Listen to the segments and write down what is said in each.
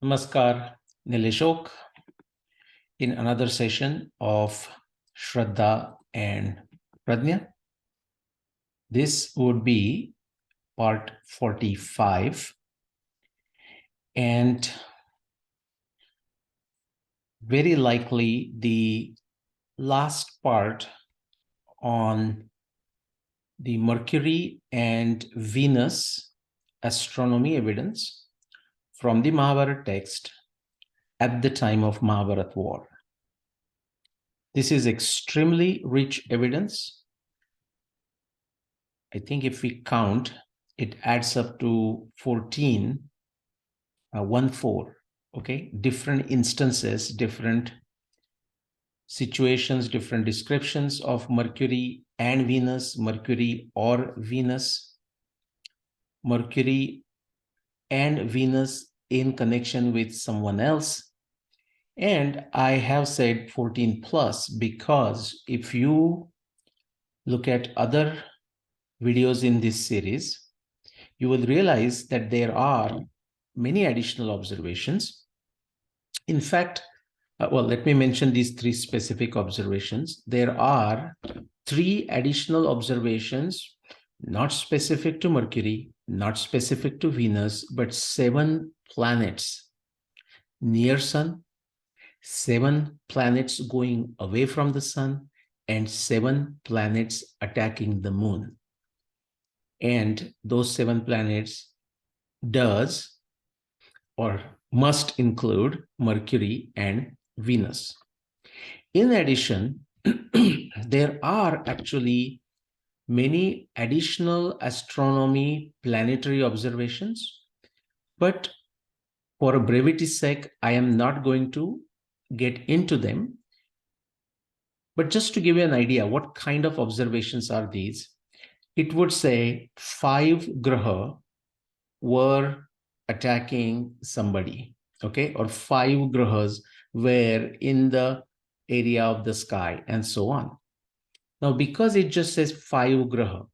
Namaskar, Nilesh in another session of Shraddha and Pradnya. This would be part 45, and very likely the last part on the Mercury and Venus astronomy evidence from the Mahabharata text at the time of Mahabharata war. This is extremely rich evidence. I think if we count, it adds up to 14, 1-4, okay? Different instances, different situations, different descriptions of Mercury and Venus, Mercury or Venus, Mercury and Venus in connection with someone else. And I have said 14 plus because if you look at other videos in this series, you will realize that there are many additional observations. In fact, let me mention these three specific observations. There are 3 additional observations, not specific to Mercury, not specific to Venus, but 7 planets near Sun, 7 planets going away from the Sun, and 7 planets attacking the Moon. And those 7 planets does or must include Mercury and Venus. In addition, there are actually many additional astronomy planetary observations, but for a brevity's sake, I am not going to get into them. But just to give you an idea, what kind of observations are these? It would say 5 graha were attacking somebody, okay? Or 5 grahas were in the area of the sky and so on. Now, because it just says 5 graha,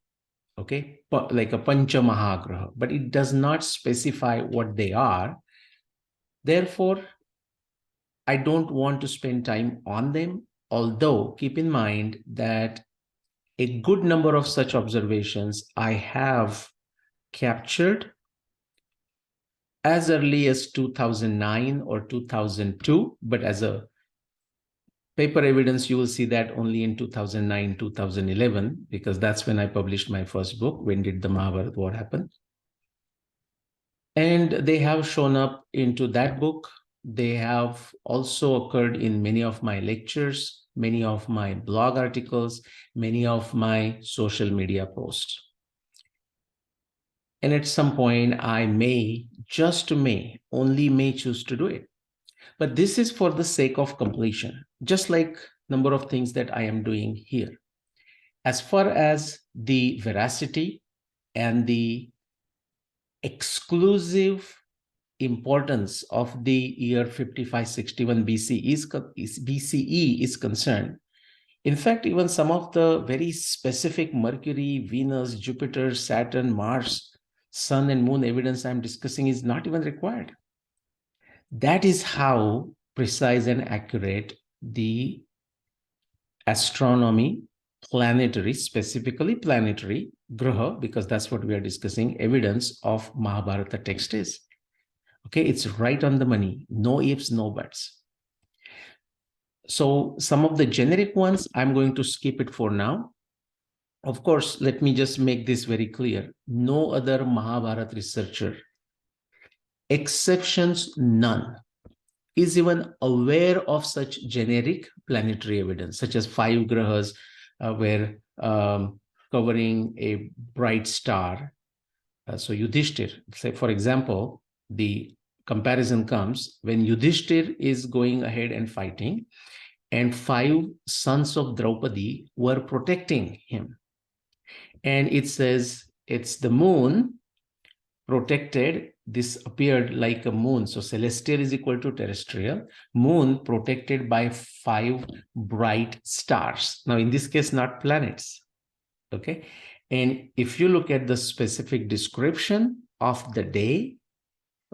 okay, like a Pancha Mahagraha, but it does not specify what they are. Therefore, I don't want to spend time on them, although keep in mind that a good number of such observations I have captured as early as 2009 or 2002, but as a paper evidence, you will see that only in 2009, 2011, because that's when I published my first book, When Did the Mahabharata War Happen? And they have shown up into that book. They have also occurred in many of my lectures, many of my blog articles, many of my social media posts. And at some point, I may, just may, only may choose to do it. But this is for the sake of completion, just like number of things that I am doing here. As far as the veracity and the exclusive importance of the year 5561 BCE is concerned, in fact, even some of the very specific Mercury, Venus, Jupiter, Saturn, Mars, Sun and Moon evidence I'm discussing is not even required. That is how precise and accurate the astronomy, planetary, specifically planetary, graha, because that's what we are discussing, evidence of Mahabharata text is. Okay, it's right on the money. No ifs, no buts. So some of the generic ones, I'm going to skip it for now. Of course, let me just make this very clear. No other Mahabharata researcher, exceptions none, is even aware of such generic planetary evidence, such as 5 grahas were covering a bright star. So Yudhishthir, say for example, the comparison comes when Yudhishthir is going ahead and fighting, and 5 sons of Draupadi were protecting him. And it says it's the moon protected. This appeared like a moon. So celestial is equal to terrestrial. Moon protected by 5 bright stars. Now, in this case, not planets. Okay. And if you look at the specific description of the day,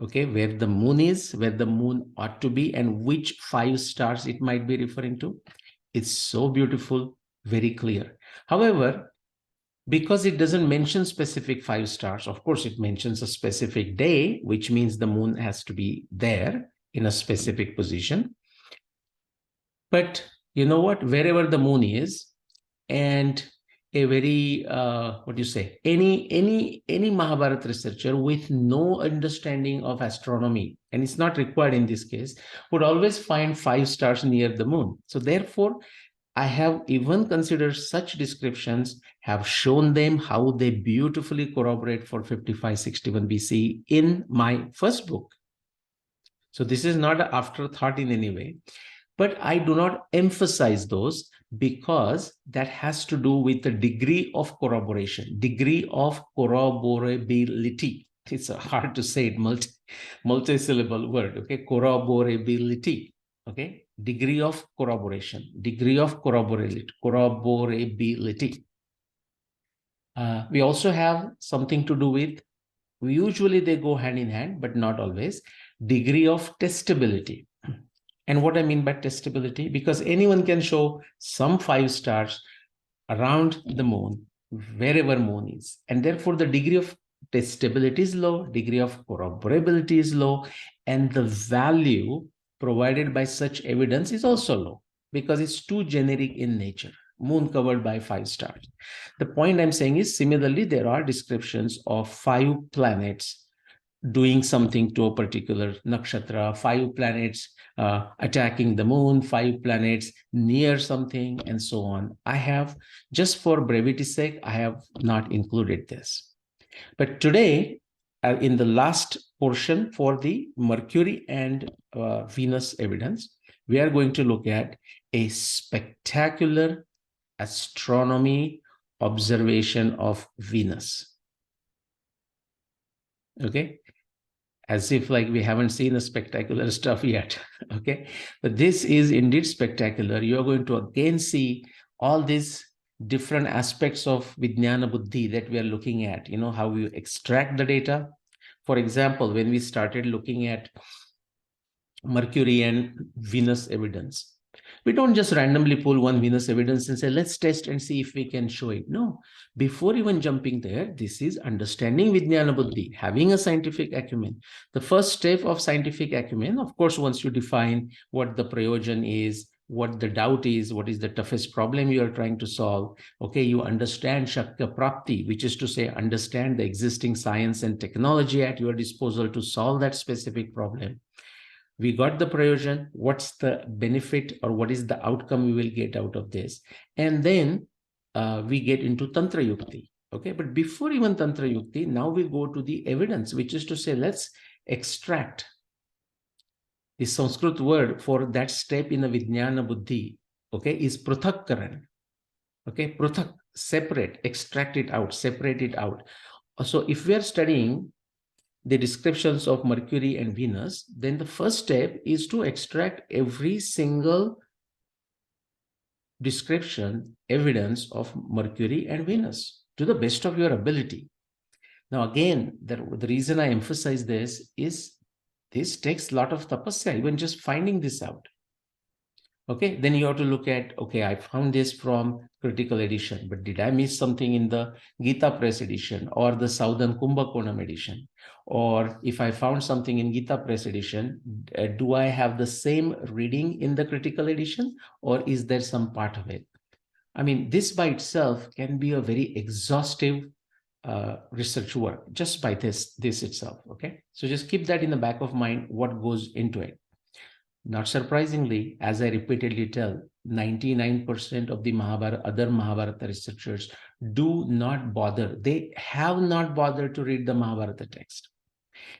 okay, where the moon is, where the moon ought to be, and which 5 stars it might be referring to. It's so beautiful, very clear. However, because it doesn't mention specific 5 stars, of course, it mentions a specific day, which means the moon has to be there in a specific position. But you know what? Wherever the moon is, and a very what do you say, any Mahabharata researcher with no understanding of astronomy, and it's not required in this case, would always find 5 stars near the moon. So therefore, I have even considered such descriptions, have shown them how they beautifully corroborate for 5561 BCE in my first book. So this is not an afterthought in any way, but I do not emphasize those because that has to do with the degree of corroboration, degree of corroborability. It's hard to say it, multi-syllable word, okay? Corroborability, okay? Degree of corroboration, degree of corroborability. We also have something to do with, usually they go hand in hand, but not always, degree of testability. And what I mean by testability, because anyone can show some 5 stars around the moon, wherever moon is. And therefore, the degree of testability is low, degree of corroborability is low, and the value provided by such evidence is also low because it's too generic in nature. Moon covered by 5 stars. The point I'm saying is, similarly, there are descriptions of 5 planets doing something to a particular nakshatra, 5 planets attacking the moon, 5 planets near something, and so on. I have, just for brevity's sake, I have not included this. But today, in the last portion for the Mercury and Venus evidence, we are going to look at a spectacular astronomy observation of Venus. Okay, as if like we haven't seen the spectacular stuff yet, okay? But this is indeed spectacular. You're going to again see all these different aspects of Vijnana Buddhi that we are looking at, you know, how we extract the data. For example, when we started looking at Mercury and Venus evidence, we don't just randomly pull one Venus evidence and say, let's test and see if we can show it. No, before even jumping there, this is understanding Vijnana Buddhi, having a scientific acumen. The first step of scientific acumen, of course, once you define what the prayojan is, what the doubt is, what is the toughest problem you are trying to solve, okay, you understand Shakya Prapti, which is to say, understand the existing science and technology at your disposal to solve that specific problem. We got the prayojan, what's the benefit or what is the outcome we will get out of this? And then we get into Tantra Yukti. Okay, but before even Tantra Yukti, now we go to the evidence, which is to say, let's extract. The Sanskrit word for that step in the Vijnana Buddhi, okay, is Pruthakkaran. Okay, Pruthak, separate, extract it out, separate it out. So if we are studying the descriptions of Mercury and Venus, then the first step is to extract every single description, evidence of Mercury and Venus to the best of your ability. Now, again, the reason I emphasize this is this takes a lot of tapasya, even just finding this out. Okay, then you have to look at, okay, I found this from critical edition, but did I miss something in the Gita Press edition or the Southern Kumbakonam edition? Or if I found something in Gita Press edition, do I have the same reading in the critical edition, or is there some part of it? I mean, this by itself can be a very exhaustive research work just by this itself. Okay, so just keep that in the back of mind, what goes into it. Not surprisingly, as I repeatedly tell, 99% of the other Mahabharata researchers do not bother. They have not bothered to read the Mahabharata text.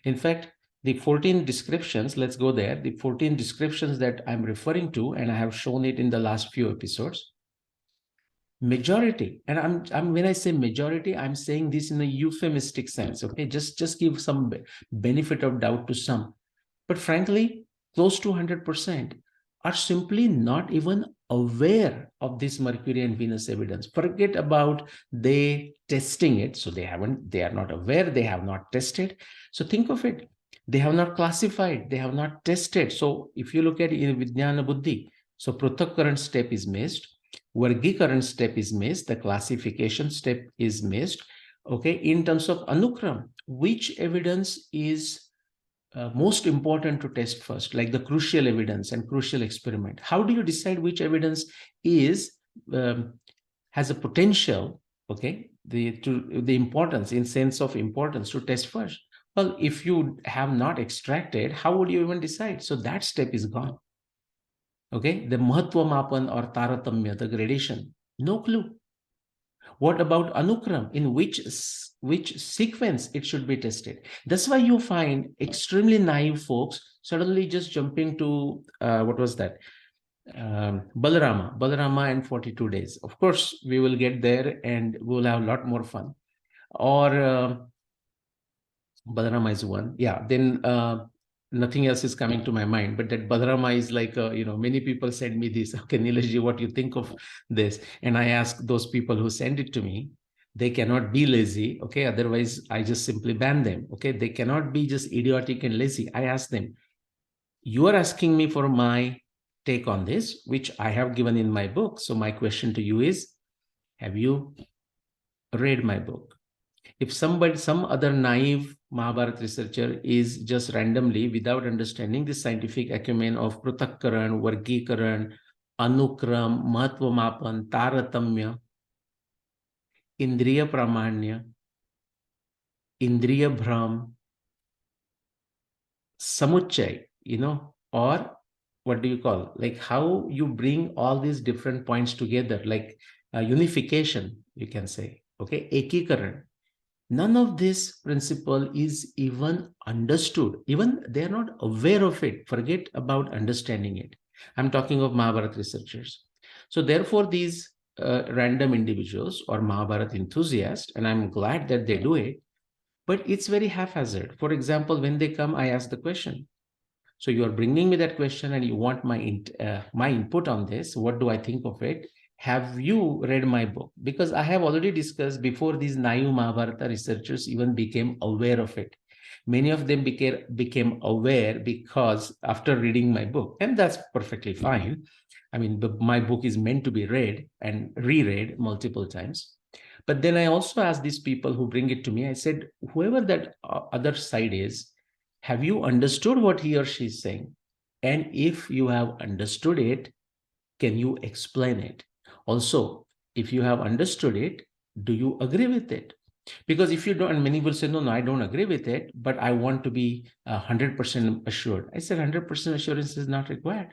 In fact, the 14 descriptions, let's go there, the 14 descriptions that I'm referring to, and I have shown it in the last few episodes, majority, and I'm when I say majority, I'm saying this in a euphemistic sense, okay? Just give some benefit of doubt to some. But frankly, close to 100% are simply not even aware of this Mercury and Venus evidence. Forget about they testing it. So they are not aware, they have not tested. So think of it. They have not classified, they have not tested. So if you look at Vijnana Buddhi, so Pruthak step is missed, Vargikaran step is missed, the classification step is missed. Okay, in terms of Anukram, which evidence is most important to test first, like the crucial evidence and crucial experiment? How do you decide which evidence is has a potential, okay, the importance, in sense of importance, to test first? Well, if you have not extracted, how would you even decide? So that step is gone. Okay, the Mahatva Mapan or Taratamya, the gradation, no clue. What about Anukram? In which sequence it should be tested? That's why you find extremely naive folks suddenly just jumping to what was that? Balarama and 42 days. Of course, we will get there and we'll have a lot more fun. Or Balarama is one. Yeah, then nothing else is coming to my mind, but that Balarama is like, many people send me this. Okay, Nilesh, what do you think of this? And I ask those people who send it to me, they cannot be lazy. Okay, otherwise I just simply ban them. Okay, they cannot be just idiotic and lazy. I ask them, you are asking me for my take on this, which I have given in my book. So my question to you is, have you read my book? If some other naive Mahabharata researcher is just randomly, without understanding the scientific acumen of Pruthakkaran, Vargikaran, Anukram, Mahatva Mapan, Taratamya, Indriya Pramanya, Indriya Bhram, Samuchay, or what do you call, like how you bring all these different points together, like unification, you can say, okay, Ekikaran. None of this principle is even understood. Even they are not aware of it. Forget about understanding it. I'm talking of Mahabharata researchers. So therefore, these random individuals or Mahabharata enthusiasts, and I'm glad that they do it, but it's very haphazard. For example, when they come, I ask the question. So you are bringing me that question and you want my input on this. What do I think of it? Have you read my book? Because I have already discussed before these naive Mahabharata researchers even became aware of it. Many of them became aware because after reading my book, and that's perfectly fine. I mean, my book is meant to be read and reread multiple times. But then I also asked these people who bring it to me, I said, whoever that other side is, have you understood what he or she is saying? And if you have understood it, can you explain it? Also, if you have understood it, do you agree with it? Because if you don't, and many will say, no, I don't agree with it, but I want to be 100% assured. I said 100% assurance is not required.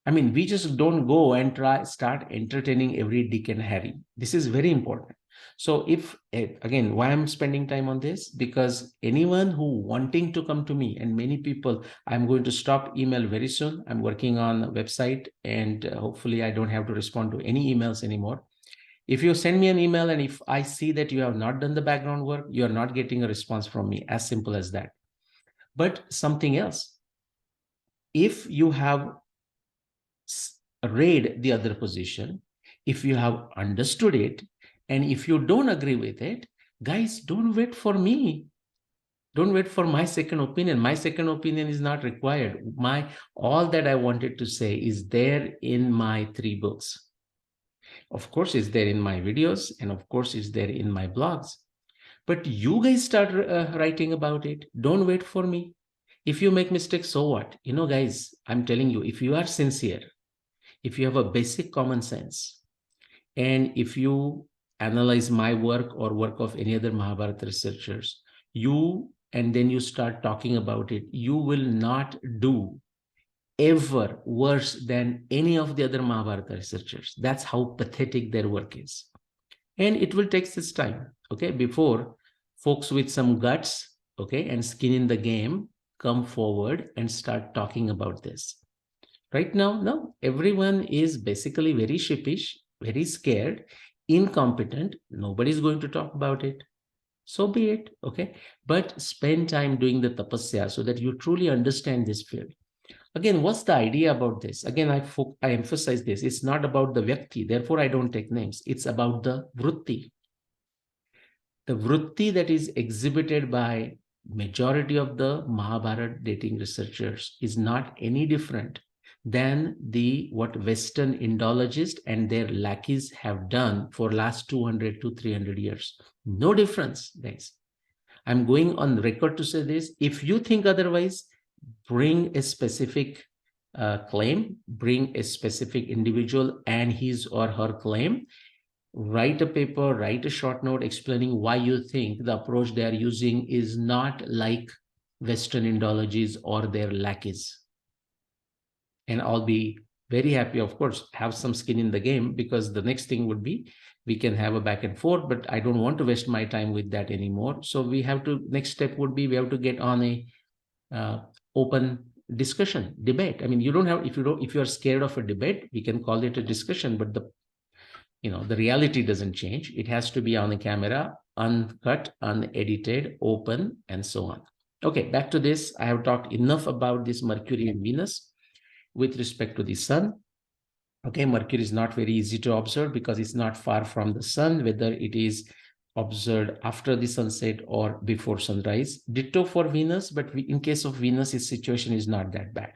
I mean, we just don't go and start entertaining every Dick and Harry. This is very important. So if, again, why I'm spending time on this? Because anyone who wanting to come to me, and many people, I'm going to stop email very soon. I'm working on a website and hopefully I don't have to respond to any emails anymore. If you send me an email and if I see that you have not done the background work, you're not getting a response from me, as simple as that. But something else, if you have read the other position, if you have understood it, and if you don't agree with it, guys, don't wait for me. Don't wait for my second opinion. My second opinion is not required. All that I wanted to say is there in my 3 books. Of course, it's there in my videos, and of course, it's there in my blogs. But you guys start writing about it. Don't wait for me. If you make mistakes, so what? Guys, I'm telling you, if you are sincere, if you have a basic common sense, and if you analyze my work or work of any other Mahabharata researchers, and then you start talking about it, you will not do ever worse than any of the other Mahabharata researchers. That's how pathetic their work is. And it will take this time, okay, before folks with some guts, okay, and skin in the game come forward and start talking about this. Right now, no, everyone is basically very sheepish, very scared, incompetent. Nobody's going to talk about it. So be it, okay? But spend time doing the tapasya so that you truly understand this field. Again, what's the idea about this? Again, I emphasize this. It's not about the vyakti. Therefore, I don't take names. It's about the vritti. The vritti that is exhibited by majority of the Mahabharata dating researchers is not any different than what Western Indologists and their lackeys have done for last 200 to 300 years. No difference, guys. I'm going on record to say this. If you think otherwise, bring a specific claim, bring a specific individual and his or her claim, write a paper, write a short note explaining why you think the approach they are using is not like Western Indologies or their lackeys. And I'll be very happy, of course, have some skin in the game, because the next thing would be we can have a back and forth, but I don't want to waste my time with that anymore. So we have to, next step would be we have to get on a open discussion, debate. I mean, you don't have, if you are scared of a debate, we can call it a discussion, but the reality doesn't change. It has to be on the camera, uncut, unedited, open, and so on. Okay, back to this. I have talked enough about this Mercury and Venus with respect to the sun. Okay, Mercury is not very easy to observe because it's not far from the sun, whether it is observed after the sunset or before sunrise. Ditto for Venus, but in case of Venus, its situation is not that bad.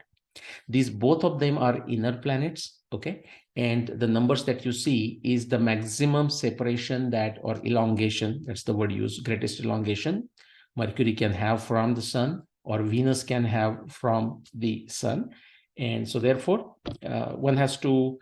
These both of them are inner planets, okay? And the numbers that you see is the maximum separation that, or elongation, that's the word used, greatest elongation, Mercury can have from the sun, or Venus can have from the sun. And so therefore, one has to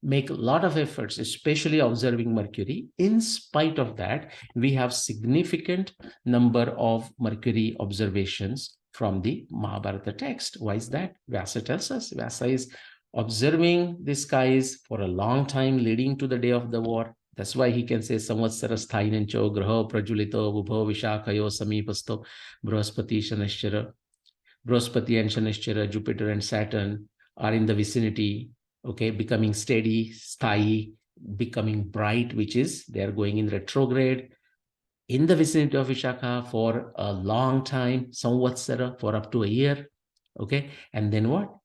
make a lot of efforts, especially observing Mercury. In spite of that, we have significant number of Mercury observations from the Mahabharata text. Why is that? Vyasa tells us. Vyasa is observing the skies for a long time leading to the day of the war. That's why he can say samvatsara sthainancho graho prajulito vubho vishakhayo samipasto brahaspati shanashchara. Brahaspati and Shanashchara, Jupiter and Saturn are in the vicinity, okay, becoming steady, sthayi, becoming bright, which is they are going in retrograde in the vicinity of Vishakha for a long time, samvatsara, for up to a year, okay? And then what?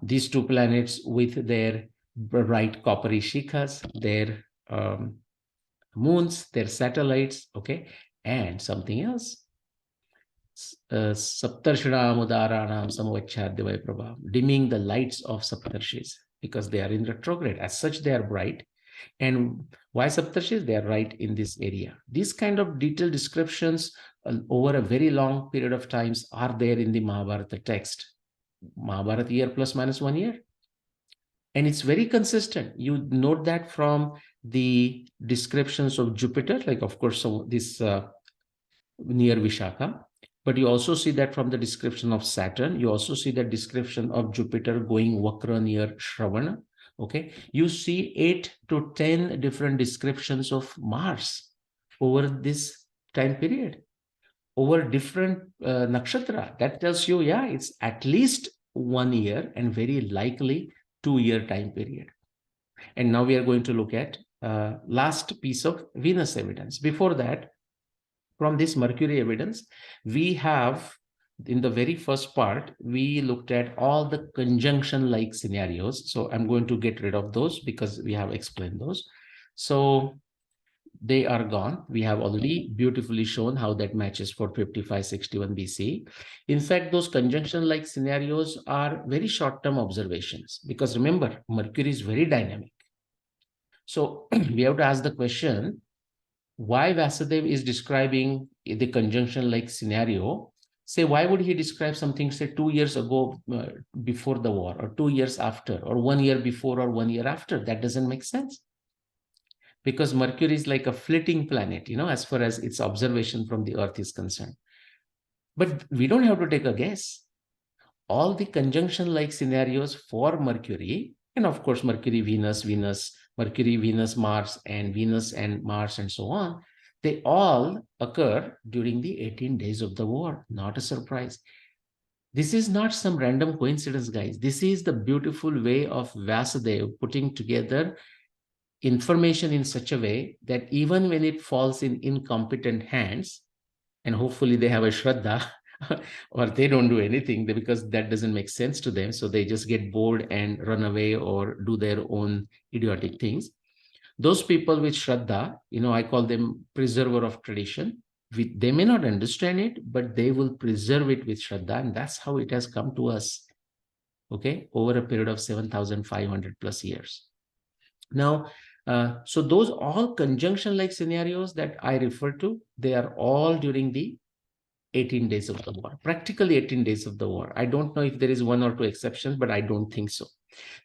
These two planets with their bright coppery shikhas, their moons, their satellites, okay? And something else. Saptarshinam udaranam samavachadhyavai prabha, dimming the lights of Saptarshis because they are in retrograde. As such, they are bright. And why Saptarshis? They are right in this area. These kind of detailed descriptions over a very long period of times are there in the Mahabharata text. Mahabharata year plus minus 1 year. And it's very consistent. You note that from the descriptions of Jupiter, like of course, so this near Vishakha. But you also see that from the description of Saturn. You also see that description of Jupiter going Vakra near Shravana. Okay, you see 8 to 10 different descriptions of Mars over this time period, over different nakshatra. That tells you, yeah, it's at least 1 year and very likely 2-year time period. And now we are going to look at last piece of Venus evidence. Before that, from this Mercury evidence, we have, in the very first part, we looked at all the conjunction-like scenarios. So I'm going to get rid of those because we have explained those. So they are gone. We have already beautifully shown how that matches for 5561 BCE. In fact, those conjunction-like scenarios are very short-term observations because remember, Mercury is very dynamic. So we have to ask the question, why Vasudev is describing the conjunction-like scenario. Say, why would he describe something, say, 2 years ago before the war, or 2 years after, or 1 year before, or 1 year after? That doesn't make sense. Because Mercury is like a flitting planet, as far as its observation from the Earth is concerned. But we don't have to take a guess. All the conjunction-like scenarios for Mercury, and of course, Mercury, Venus, Mercury, Venus, Mars, and Venus and Mars, and so on, they all occur during the 18 days of the war. Not a surprise. This is not some random coincidence, guys. This is the beautiful way of Vasudev putting together information in such a way that even when it falls in incompetent hands, and hopefully they have a Shraddha, or they don't do anything because that doesn't make sense to them. So they just get bored and run away or do their own idiotic things. Those people with Shraddha, I call them preserver of tradition. They may not understand it, but they will preserve it with Shraddha, and that's how it has come to us, okay, over a period of 7,500 plus years. Now, so those all conjunction-like scenarios that I refer to, they are all during the 18 days of the war, practically 18 days of the war. I don't know if there is one or two exceptions, but I don't think so.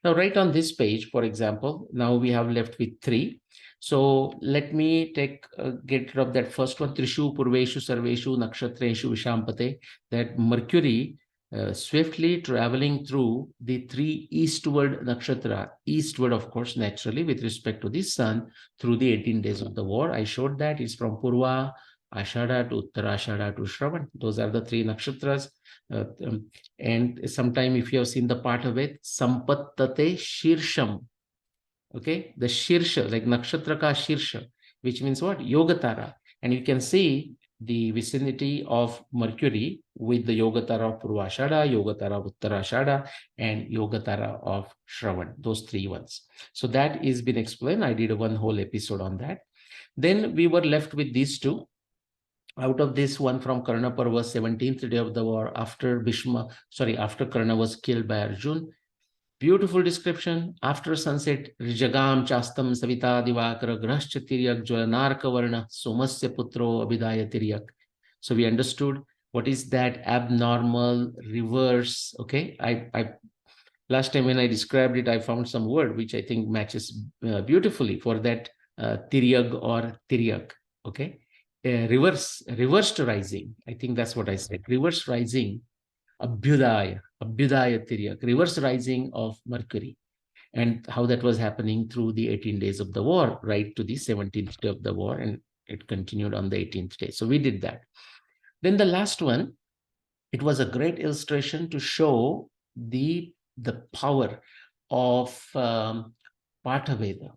Now, right on this page, for example, now we have left with 3. So let me get rid of that first one, Trishu Purveshu Sarveshu Nakshatreshu Vishampate, that Mercury swiftly traveling through the 3 eastward nakshatra, eastward, of course, naturally, with respect to the sun, through the 18 days of the war. I showed that it's from Purva, Ashada to Uttarashada to Shravan. Those are the 3 nakshatras. And sometime if you have seen the part of it, Sampattate Shirsham. Okay, the Shirsha, like Nakshatra ka Shirsha, which means what? Yogatara. And you can see the vicinity of Mercury with the Yogatara of Purvashada, Yogatara of Uttarashada, and Yogatara of Shravan, those 3 ones. So that is been explained. I did one whole episode on that. Then we were left with these 2. Out of this one from Karna Parva, 17th day of the war, after Karna was killed by Arjun. Beautiful description. After sunset, Rijagam Chastam Savita Divakara Grahascha Tiryak Jwalanarka Varna Somasya Putro Abhidaya Tiryak. So we understood what is that abnormal reverse. Okay, I last time when I described it, I found some word which I think matches beautifully for that Tiryag or Tiryak. Okay. Reversed rising. I think that's what I said. Reverse rising, Abhyudaya Tiryak, reverse rising of Mercury, and how that was happening through the 18 days of the war, right to the 17th day of the war, and it continued on the 18th day. So we did that. Then the last one, it was a great illustration to show the power of Patha Veda.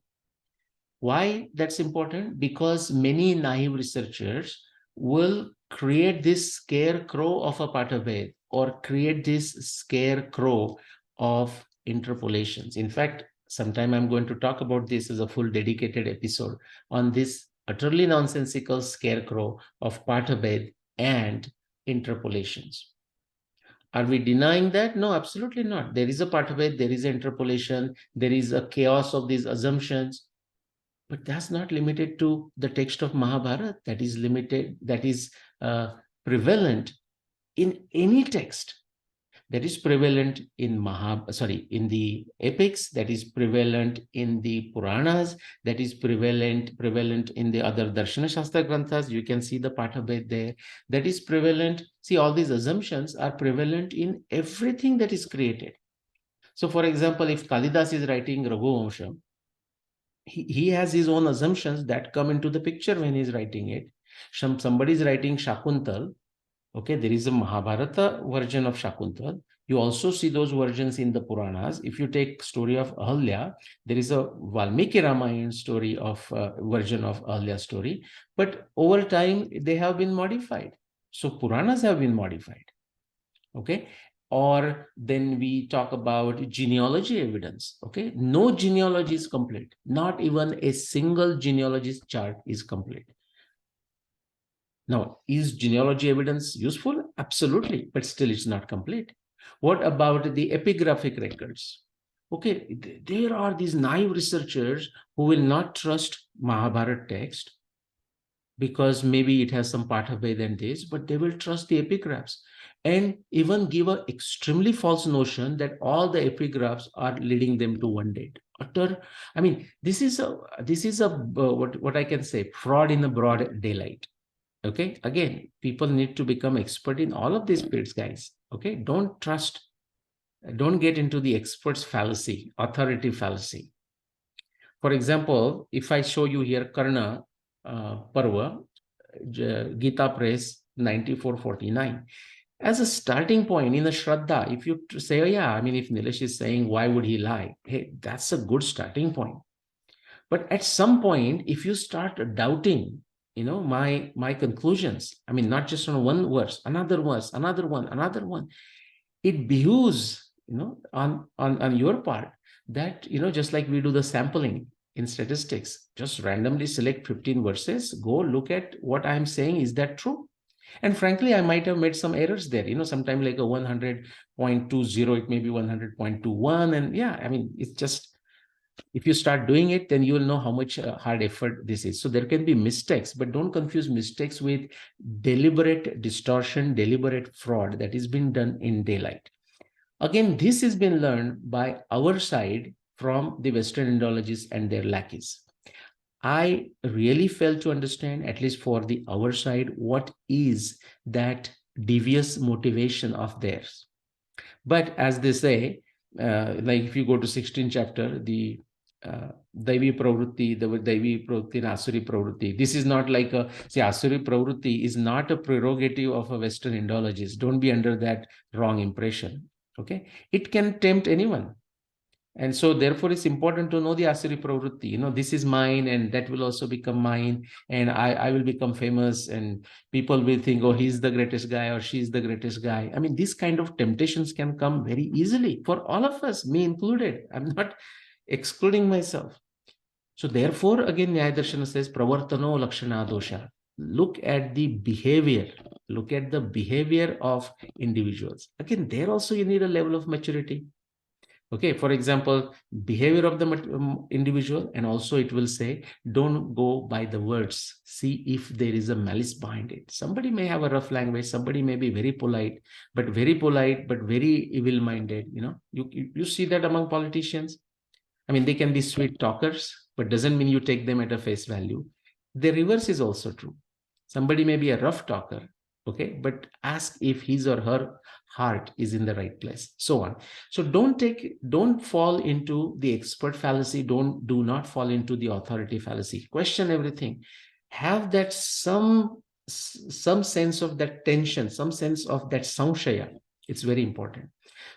Why that's important? Because many naive researchers will create this scarecrow of a Patha Veda or create this scarecrow of interpolations. In fact, sometime I'm going to talk about this as a full dedicated episode on this utterly nonsensical scarecrow of Patha Veda and interpolations. Are we denying that? No, absolutely not. There is a Patha Veda, there is interpolation, there is a chaos of these assumptions. But that's not limited to the text of Mahabharata. That is limited, that is prevalent in any text. That is prevalent in in the epics, that is prevalent in the Puranas, that is prevalent in the other Darshana-Shastra granthas. You can see the Patha Veda there. That is prevalent. See, all these assumptions are prevalent in everything that is created. So, for example, if Kalidas is writing Raghuvamsha, he has his own assumptions that come into the picture when he's writing it. Somebody is writing Shakuntal. Okay, there is a Mahabharata version of Shakuntal. You also see those versions in the Puranas. If you take story of Ahalya, there is a Valmiki Ramayana story of version of Ahalya story. But over time, they have been modified. So Puranas have been modified. Okay. Or then we talk about genealogy evidence. Okay, no genealogy is complete. Not even a single genealogist chart is complete. Now, is genealogy evidence useful? Absolutely, but still it's not complete. What about the epigraphic records? Okay, there are these naive researchers who will not trust Mahabharata text because maybe it has some Patha Veda than this, but they will trust the epigraphs and even give an extremely false notion that all the epigraphs are leading them to one date. I mean, this is what I can say, fraud in the broad daylight. Okay, again, people need to become expert in all of these fields, guys. Okay, don't get into the expert's fallacy, authority fallacy. For example, if I show you here Karna Parva, Gita Press 9449. As a starting point in the Shraddha, if you say, oh yeah, I mean, if Nilesh is saying, why would he lie? Hey, that's a good starting point. But at some point, if you start doubting, my conclusions, I mean, not just on one verse, another one, it behooves, on your part that, just like we do the sampling, in statistics. Just randomly select 15 verses, go look at what I'm saying. Is that true? And frankly, I might have made some errors there. Sometimes like a 100.20, it may be 100.21. And yeah, I mean, it's just, if you start doing it, then you will know how much hard effort this is. So there can be mistakes, but don't confuse mistakes with deliberate distortion, deliberate fraud that is being done in daylight. Again, this has been learned by our side from the Western Indologists and their lackeys. I really fail to understand, at least for the our side, what is that devious motivation of theirs. But as they say, like if you go to 16th chapter, the Daivi Pravrutti, the Daivi Pravrutti and Asuri Pravrutti. This is not like see, Asuri Pravrutti is not a prerogative of a Western Indologist. Don't be under that wrong impression. Okay. It can tempt anyone. And so therefore it's important to know the Asuri Pravrutti. This is mine and that will also become mine. And I will become famous and people will think, oh, he's the greatest guy or she's the greatest guy. I mean, these kind of temptations can come very easily for all of us, me included. I'm not excluding myself. So therefore, again, Nyaya Darshana says, Pravartano Lakshana Dosha. Look at the behavior. Look at the behavior of individuals. Again, there also you need a level of maturity. Okay, for example, behavior of the individual, and also it will say, don't go by the words. See if there is a malice behind it. Somebody may have a rough language. Somebody may be very polite, but very evil-minded. You see that among politicians. I mean, they can be sweet talkers, but doesn't mean you take them at a face value. The reverse is also true. Somebody may be a rough talker, okay, but ask if his or her heart is in the right place, so on. So don't fall into the expert fallacy. Do not fall into the authority fallacy. Question everything. Have that some sense of that tension, some sense of that samshaya. It's very important.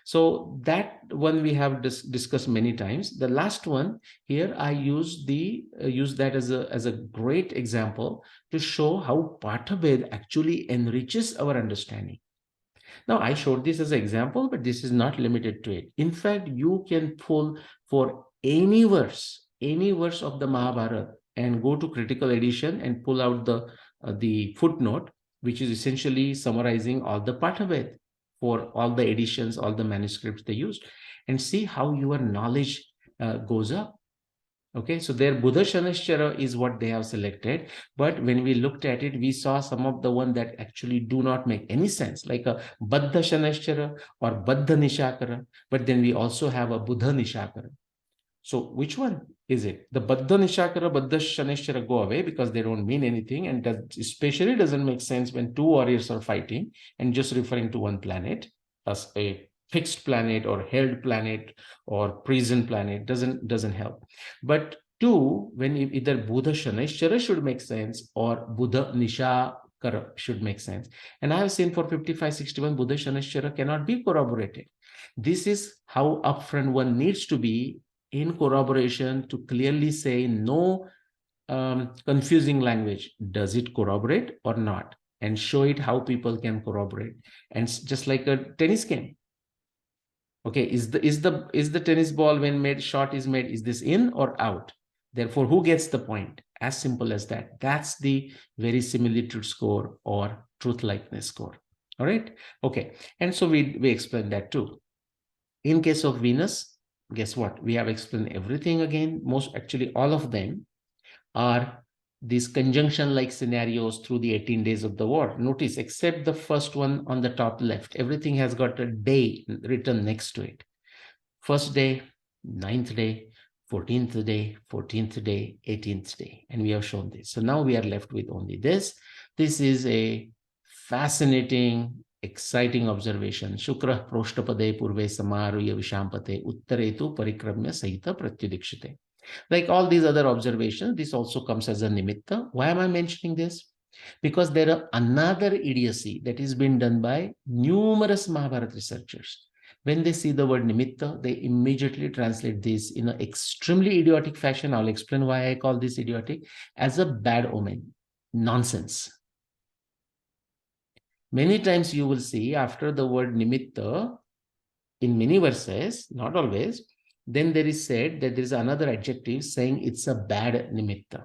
So that one we have discussed many times. The last one here, I use that as a great example to show how Pathabhed actually enriches our understanding. Now, I showed this as an example, but this is not limited to it. In fact, you can pull for any verse of the Mahabharata and go to critical edition and pull out the footnote, which is essentially summarizing all the Pathabhed for all the editions, all the manuscripts they used, and see how your knowledge goes up. Okay, so their Buddha Shanashchara is what they have selected. But when we looked at it, we saw some of the one that actually do not make any sense, like a Baddha Shanashchara or Baddha Nishakara. But then we also have a Buddha Nishakara. So which one is it? The Baddha Nishakara, Baddha Shanashchara go away because they don't mean anything, and that especially doesn't make sense when two warriors are fighting and just referring to one planet as a fixed planet or held planet or prison planet doesn't help. But two, when either Buddha Shanashchara should make sense or Buddha Nishakara should make sense. And I have seen for 5561 Buddha Shanashchara cannot be corroborated. This is how upfront one needs to be in corroboration to clearly say no confusing language. Does it corroborate or not? And show it how people can corroborate. And just like a tennis game. Okay, is the tennis ball when made shot is made, is this in or out? Therefore, who gets the point? As simple as that. That's the verisimilitude score or truth likeness score. All right. Okay. And so we explained that too. In case of Venus, guess what? We have explained everything again. Actually, all of them are these conjunction-like scenarios through the 18 days of the war. Notice, except the first one on the top left, everything has got a day written next to it. First day, 9th day, 14th day, 14th day, 18th day. And we have shown this. So now we are left with only this. This is a fascinating, exciting observation. Shukra proshtapade purve samaruya vishampate uttaretu parikramya sahita pratyudikshite. Like all these other observations, this also comes as a nimitta. Why am I mentioning this? Because there are another idiocy that is being done by numerous Mahabharata researchers. When they see the word nimitta, they immediately translate this in an extremely idiotic fashion. I'll explain why I call this idiotic, as a bad omen. Nonsense. Many times you will see after the word nimitta, in many verses, not always, Then there is said that there is another adjective saying it's a bad nimitta.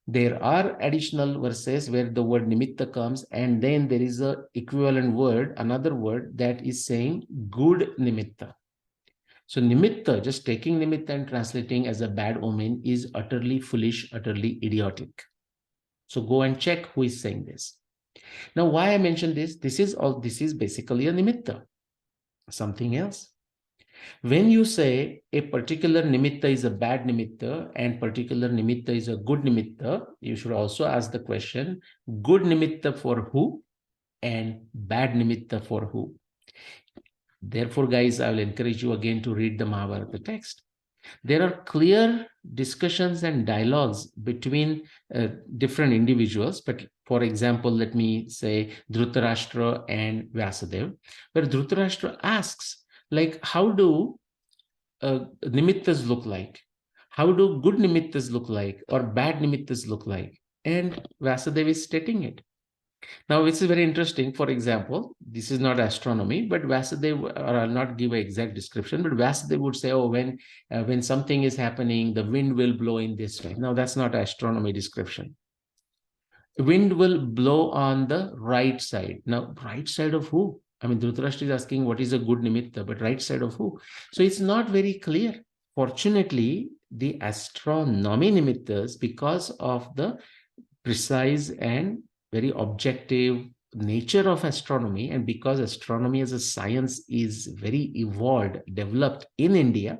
There are additional verses where the word nimitta comes, and then there is a equivalent word, another word that is saying good nimitta. So nimitta, just taking nimitta and translating as a bad omen, is utterly foolish, utterly idiotic. So go and check who is saying this. Now, why I mentioned this? This is basically a nimitta, something else. When you say a particular nimitta is a bad nimitta and particular nimitta is a good nimitta, you should also ask the question, good nimitta for who and bad nimitta for who? Therefore, guys, I will encourage you again to read the Mahabharata text. There are clear discussions and dialogues between different individuals. But for example, let me say Dhritarashtra and Vyasadeva, where Dhritarashtra asks, like, how do nimittas look like? How do good nimittas look like or bad nimittas look like? And Vyasadeva is stating it. Now, this is very interesting. For example, this is not astronomy, but Vyasadeva, or I'll not give an exact description, but Vyasadeva would say, oh, when something is happening, the wind will blow in this way. Now, that's not astronomy description. Wind will blow on the right side. Now, right side of who? I mean, Dhritarashtra is asking what is a good nimitta, but right side of who? So it's not very clear. Fortunately, the astronomy nimittas, because of the precise and very objective nature of astronomy, and because astronomy as a science is very evolved, developed in India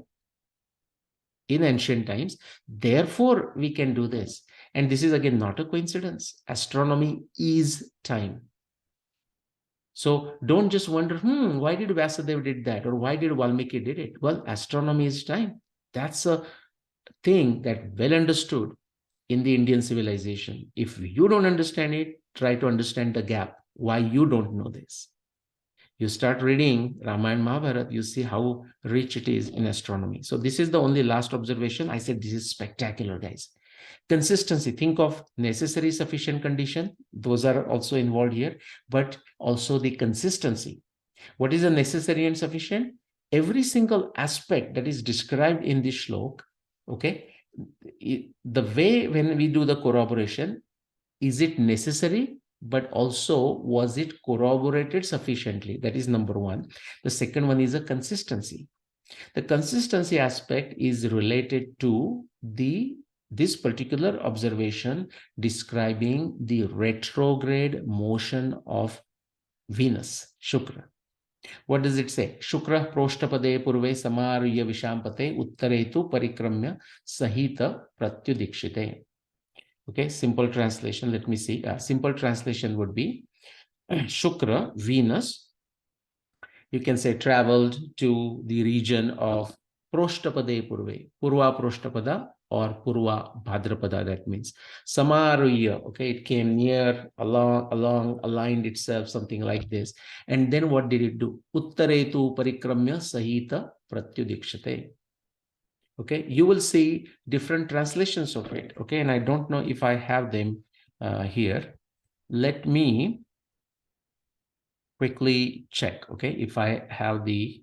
in ancient times, therefore we can do this. And this is again not a coincidence. Astronomy is time. So don't just wonder, why did Vyasadeva did that, or why did Valmiki did it? Well, astronomy is time. That's a thing that well understood in the Indian civilization. If you don't understand it, try to understand the gap, why you don't know this. You start reading Ramayana, Mahabharata, you see how rich it is in astronomy. So this is the only last observation. I said this is spectacular, guys. Consistency, think of necessary, sufficient condition. Those are also involved here, but also the consistency. What is a necessary and sufficient? Every single aspect that is described in this shlok, okay, the way when we do the corroboration, is it necessary, but also was it corroborated sufficiently? That is number one. The second one is a consistency. The consistency aspect is related to this particular observation describing the retrograde motion of Venus, Shukra. What does it say? Shukra proshtapade purve samaruya vishampate uttaretu parikramya sahita pratyudikshite. Okay, simple translation. Let me see. Simple translation would be Shukra, Venus, you can say traveled to the region of Proshtapade Purve, Purva Proshtapada or Purva Bhadrapada, that means. Samaruya, okay, it came near, along, aligned itself, something like this. And then what did it do? Uttaretu Parikramya Sahita Pratyudikshate. Okay, you will see different translations of it. Okay, and I don't know if I have them here. Let me quickly check, okay, if I have the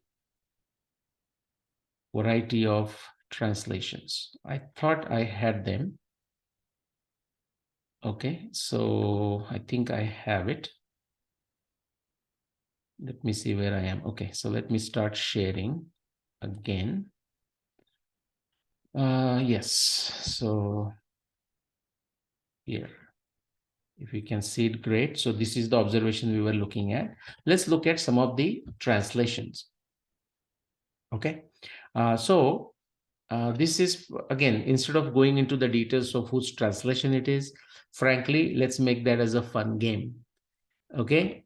variety of translations. I thought I had them. Okay, so I think I have it. Let me see where I am. Okay, so let me start sharing again. Yes, so here, if you can see it, great. So this is the observation we were looking at. Let's look at some of the translations. Okay, this is, again, instead of going into the details of whose translation it is, frankly, let's make that as a fun game. Okay,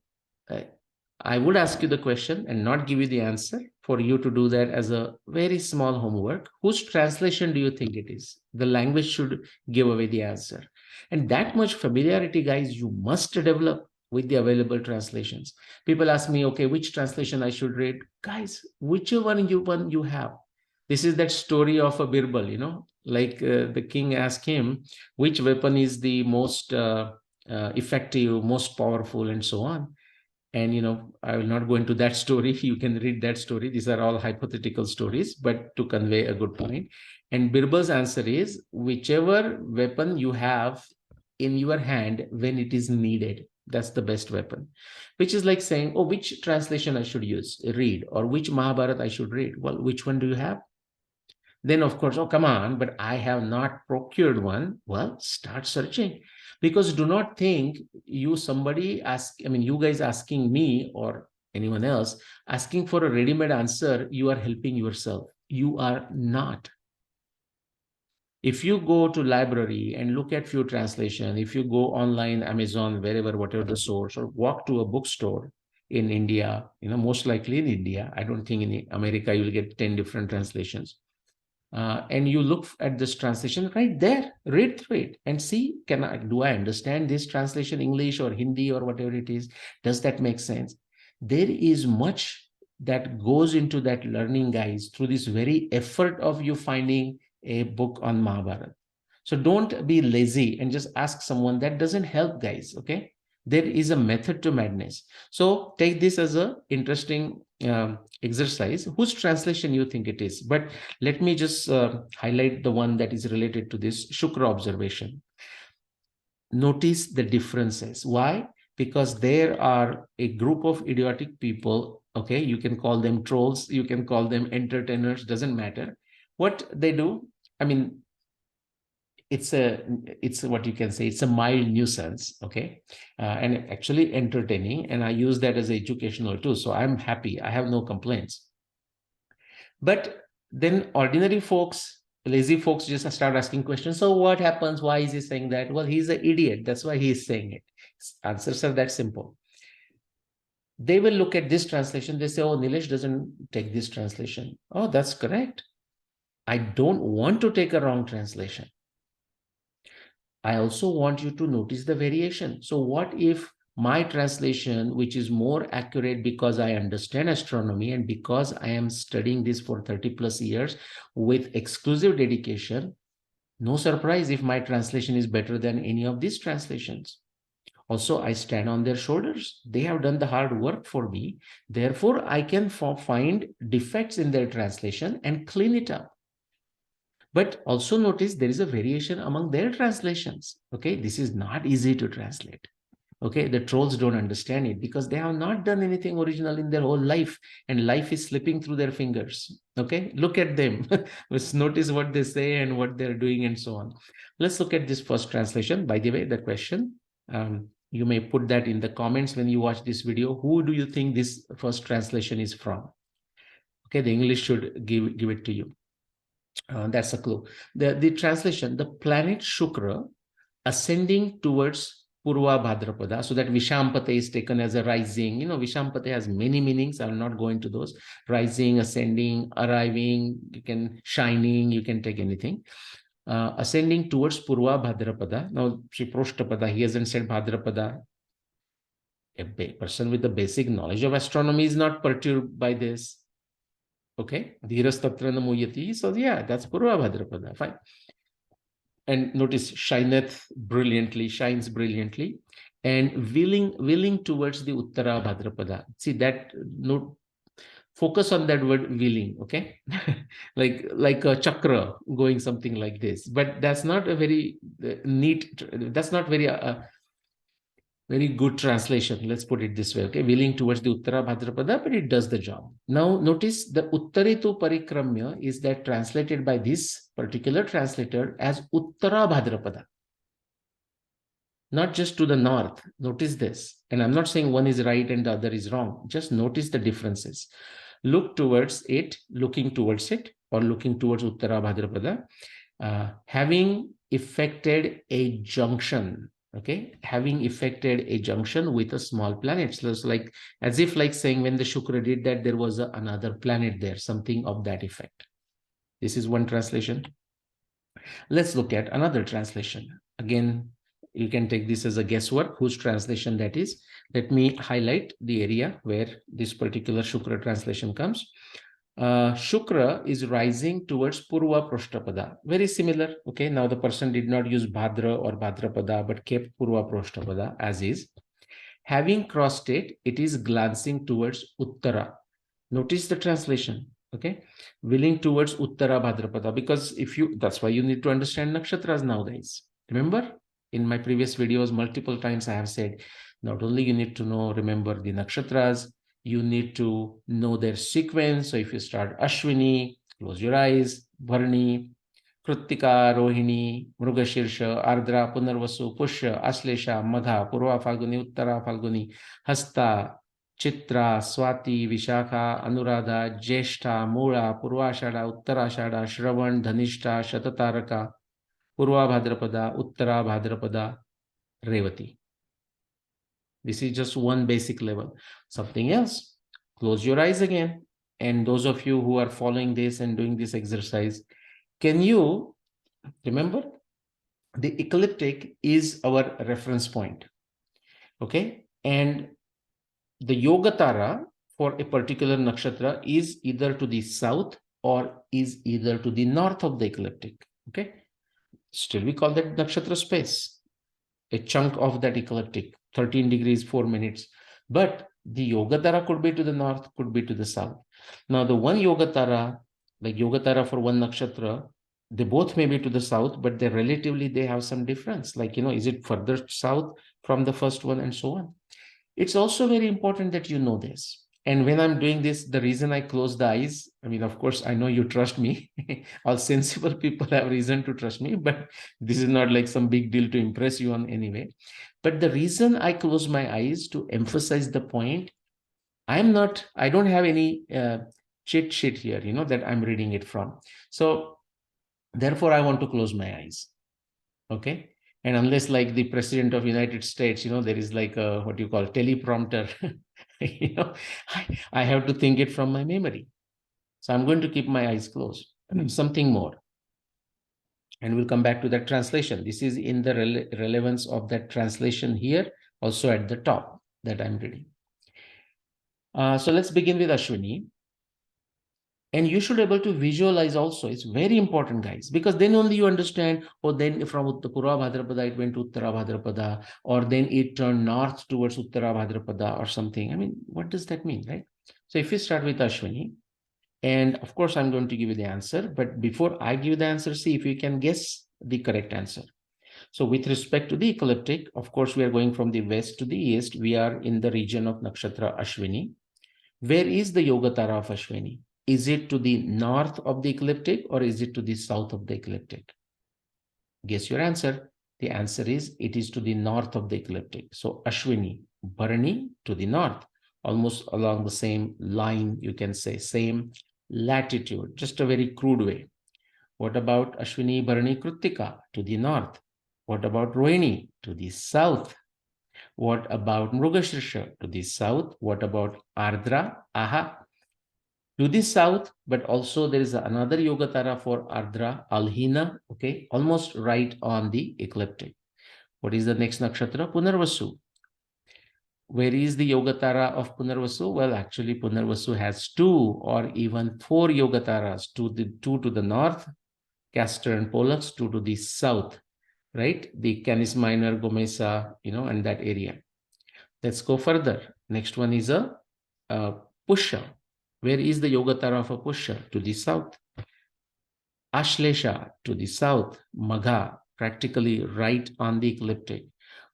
I would ask you the question and not give you the answer, for you to do that as a very small homework. Whose translation do you think it is? The language should give away the answer. And that much familiarity, guys, you must develop with the available translations. People ask me, okay, which translation I should read? Guys, whichever one you have. This is that story of a Birbal, you know, like the king asked him, which weapon is the most effective, most powerful, and so on. And, I will not go into that story. You can read that story. These are all hypothetical stories, but to convey a good point. And Birbal's answer is whichever weapon you have in your hand when it is needed, that's the best weapon. Which is like saying, oh, which translation I should read, or which Mahabharata I should read. Well, which one do you have? Then, of course, oh, come on, but I have not procured one. Well, start searching. Because do not think you guys asking me or anyone else asking for a ready-made answer, you are helping yourself. You are not. If you go to library and look at few translation, if you go online, Amazon, wherever, whatever the source, or walk to a bookstore in India, most likely in India, I don't think in America you'll get 10 different translations. And you look at this translation right there, read through it and see, do I understand this translation, English or Hindi or whatever it is? Does that make sense? There is much that goes into that learning, guys, through this very effort of you finding a book on Mahabharata. So don't be lazy and just ask someone. That doesn't help, guys, okay? There is a method to madness. So take this as a interesting exercise, whose translation you think it is. But let me just highlight the one that is related to this Shukra observation. Notice the differences. Why? Because there are a group of idiotic people, okay? You can call them trolls, you can call them entertainers, doesn't matter. What they do, it's what you can say, it's a mild nuisance, okay? And actually entertaining, and I use that as educational too. So I'm happy, I have no complaints. But then ordinary folks, lazy folks, just start asking questions. So what happens? Why is he saying that? Well, he's an idiot, that's why he's saying it. Answers are that simple. They will look at this translation, they say, oh, Nilesh doesn't take this translation. Oh, that's correct. I don't want to take a wrong translation. I also want you to notice the variation. So what if my translation, which is more accurate because I understand astronomy and because I am studying this for 30 plus years with exclusive dedication, no surprise if my translation is better than any of these translations. Also, I stand on their shoulders. They have done the hard work for me. Therefore, I can find defects in their translation and clean it up. But also notice there is a variation among their translations. Okay, this is not easy to translate. Okay, the trolls don't understand it because they have not done anything original in their whole life, and life is slipping through their fingers. Okay, look at them. Let's notice what they say and what they're doing and so on. Let's look at this first translation. By the way, the question, you may put that in the comments when you watch this video. Who do you think this first translation is from? Okay, the English should give it to you. That's a clue. The translation, the planet Shukra ascending towards Purva Bhadrapada, so that Vishampate is taken as a rising. Vishampate has many meanings. I will not go into those. Rising, ascending, arriving, you can shining, you can take anything. Ascending towards Purva Bhadrapada. Now, Shri Proshtapada, he hasn't said Bhadrapada. A person with the basic knowledge of astronomy is not perturbed by this. Okay, Dhirastatra Namuyati. So yeah, that's Purva Bhadrapada. Fine. And notice shines brilliantly, and willing towards the Uttara Bhadrapada. See that note, focus on that word willing, okay? like a chakra going something like this. But that's not a very neat, that's not very good translation. Let's put it this way, okay? Willing towards the Uttara Bhadrapada, but it does the job. Now, notice the Uttaritu Parikramya is that translated by this particular translator as Uttara Bhadrapada. Not just to the north. Notice this. And I'm not saying one is right and the other is wrong. Just notice the differences. Look towards it, looking towards it, or looking towards Uttara Bhadrapada, having effected a junction. Okay, having effected a junction with a small planet. So it's like as if like saying when the Shukra did that, there was another planet there, something of that effect. This is one translation. Let's look at another translation. Again, you can take this as a guesswork, whose translation that is. Let me highlight the area where this particular Shukra translation comes. Shukra is rising towards Purva Proshtapada. Very similar. Okay, now the person did not use Bhadra or Bhadrapada, but kept Purva Proshtapada as is. Having crossed it, it is glancing towards Uttara. Notice the translation, okay? Willing towards Uttara Bhadrapada, because that's why you need to understand nakshatras nowadays. Remember, in my previous videos, multiple times I have said, not only you need to remember the nakshatras, you need to know their sequence. So if you start Ashwini, close your eyes, Bharani, Kritika, Rohini, Mrugashirsha, Ardra, Punarvasu, Pushya, Aslesha, Magha, Purva Falguni, Uttara Falguni, Hasta, Chitra, Swati, Vishakha, Anuradha, Jeshta, Mula, Purvashada, Uttarashada, Shravan, Dhanishta, Shatataraka, Purva Bhadrapada, Uttara Bhadrapada, Revati. This is just one basic level. Something else, close your eyes again. And those of you who are following this and doing this exercise, can you remember the ecliptic is our reference point? Okay. And the Yogatara for a particular nakshatra is either to the south or is either to the north of the ecliptic. Okay. Still, we call that nakshatra space, a chunk of that ecliptic, 13 degrees, 4 minutes. But the Yogatara could be to the north, could be to the south. Now, the one Yogatara, like Yogatara for one nakshatra, they both may be to the south, but they have some difference. Like, is it further south from the first one and so on? It's also very important that you know this. And when I'm doing this, the reason I close the eyes, I mean, of course, I know you trust me. All sensible people have reason to trust me, but this is not like some big deal to impress you on anyway. But the reason I close my eyes to emphasize the point, I don't have any cheat sheet here, that I'm reading it from. So therefore, I want to close my eyes. Okay. And unless like the president of United States, there is like a, what you call teleprompter, I have to think it from my memory. So I'm going to keep my eyes closed. Something more. And we'll come back to that translation. This is in the relevance of that translation here, also at the top that I'm reading. So let's begin with Ashwini. And you should be able to visualize also. It's very important, guys, because then only you understand, then from Purva Bhadrapada, it went to Uttara Bhadrapada, or then it turned north towards Uttara Bhadrapada or something. I mean, what does that mean, right? So if you start with Ashwini, and of course, I'm going to give you the answer, but before I give the answer, see if you can guess the correct answer. So with respect to the ecliptic, of course, we are going from the west to the east. We are in the region of Nakshatra Ashwini. Where is the Yogatara of Ashwini? Is it to the north of the ecliptic or is it to the south of the ecliptic? Guess your answer. The answer is it is to the north of the ecliptic. So Ashwini, Bharani to the north, almost along the same line, you can say, same latitude, just a very crude way. What about Ashwini, Bharani, Kritika to the north? What about Rohini to the south? What about Mrugashirsha to the south? What about Ardra, Aha to the south? But also there is another Yogatara for Ardra, Alhina, okay, almost right on the ecliptic. What is the next nakshatra? Punarvasu. Where is the Yogatara of Punarvasu? Well, actually, Punarvasu has 2 or even 4 Yogataras, 2 to the north, Castor and Pollux, 2 to the south, right? The Canis Minor, Gomesa, and that area. Let's go further. Next one is a Pushya. Where is the Yogatara of a Pushya? To the south. Ashlesha to the south. Magha, practically right on the ecliptic.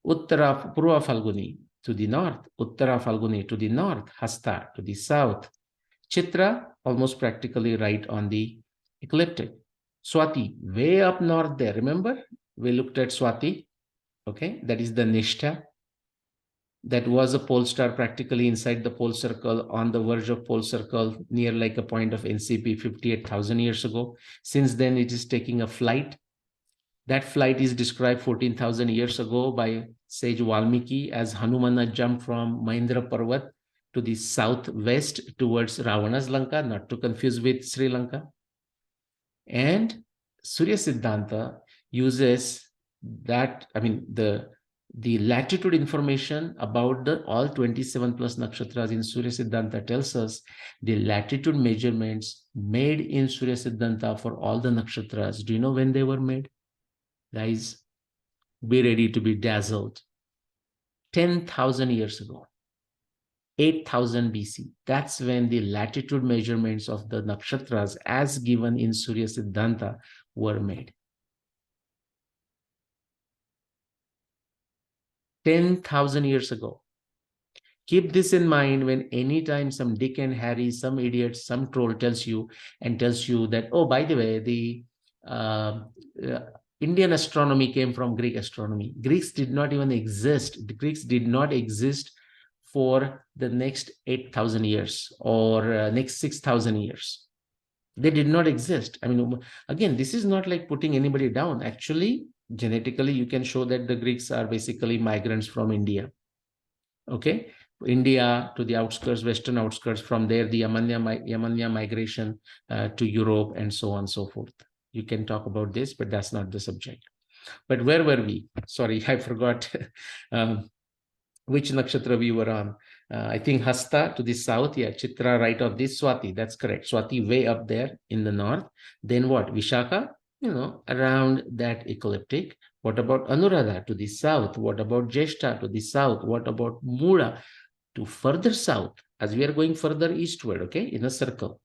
Uttara Purva Falguni to the north. Uttara Falguni to the north. Hasta to the south. Chitra, almost practically right on the ecliptic. Swati, way up north there. Remember, we looked at Swati. Okay, that is the Nishta. That was a pole star practically inside the pole circle, on the verge of pole circle, near like a point of NCP 58,000 years ago. Since then, it is taking a flight. That flight is described 14,000 years ago by sage Valmiki as Hanumana jumped from Mahindra Parvat to the southwest towards Ravana's Lanka, not to confuse with Sri Lanka. And Surya Siddhanta uses that, the latitude information about all 27 plus nakshatras in Surya Siddhanta tells us the latitude measurements made in Surya Siddhanta for all the nakshatras. Do you know when they were made? Guys, be ready to be dazzled. 10,000 years ago, 8,000 BC. That's when the latitude measurements of the nakshatras as given in Surya Siddhanta were made. 10,000 years ago. Keep this in mind when anytime some Dick and Harry, some idiot, some troll tells you that, oh, by the way, the uh, Indian astronomy came from Greek astronomy. Greeks did not even exist. The Greeks did not exist for the next 8,000 years or next 6,000 years. They did not exist. I mean, again, this is not like putting anybody down. Actually, genetically, you can show that the Greeks are basically migrants from India. Okay, India to the outskirts, western outskirts, from there the Yamanya migration to Europe and so on and so forth. You can talk about this, but that's not the subject. But where were we? Sorry, I forgot which nakshatra we were on. I think Hasta to the south, yeah, Chitra right of this, Swati, that's correct. Swati way up there in the north. Then what? Vishaka, around that ecliptic. What about Anuradha to the south? What about Jeshta to the south? What about Mula to further south, as we are going further eastward, okay, in a circle?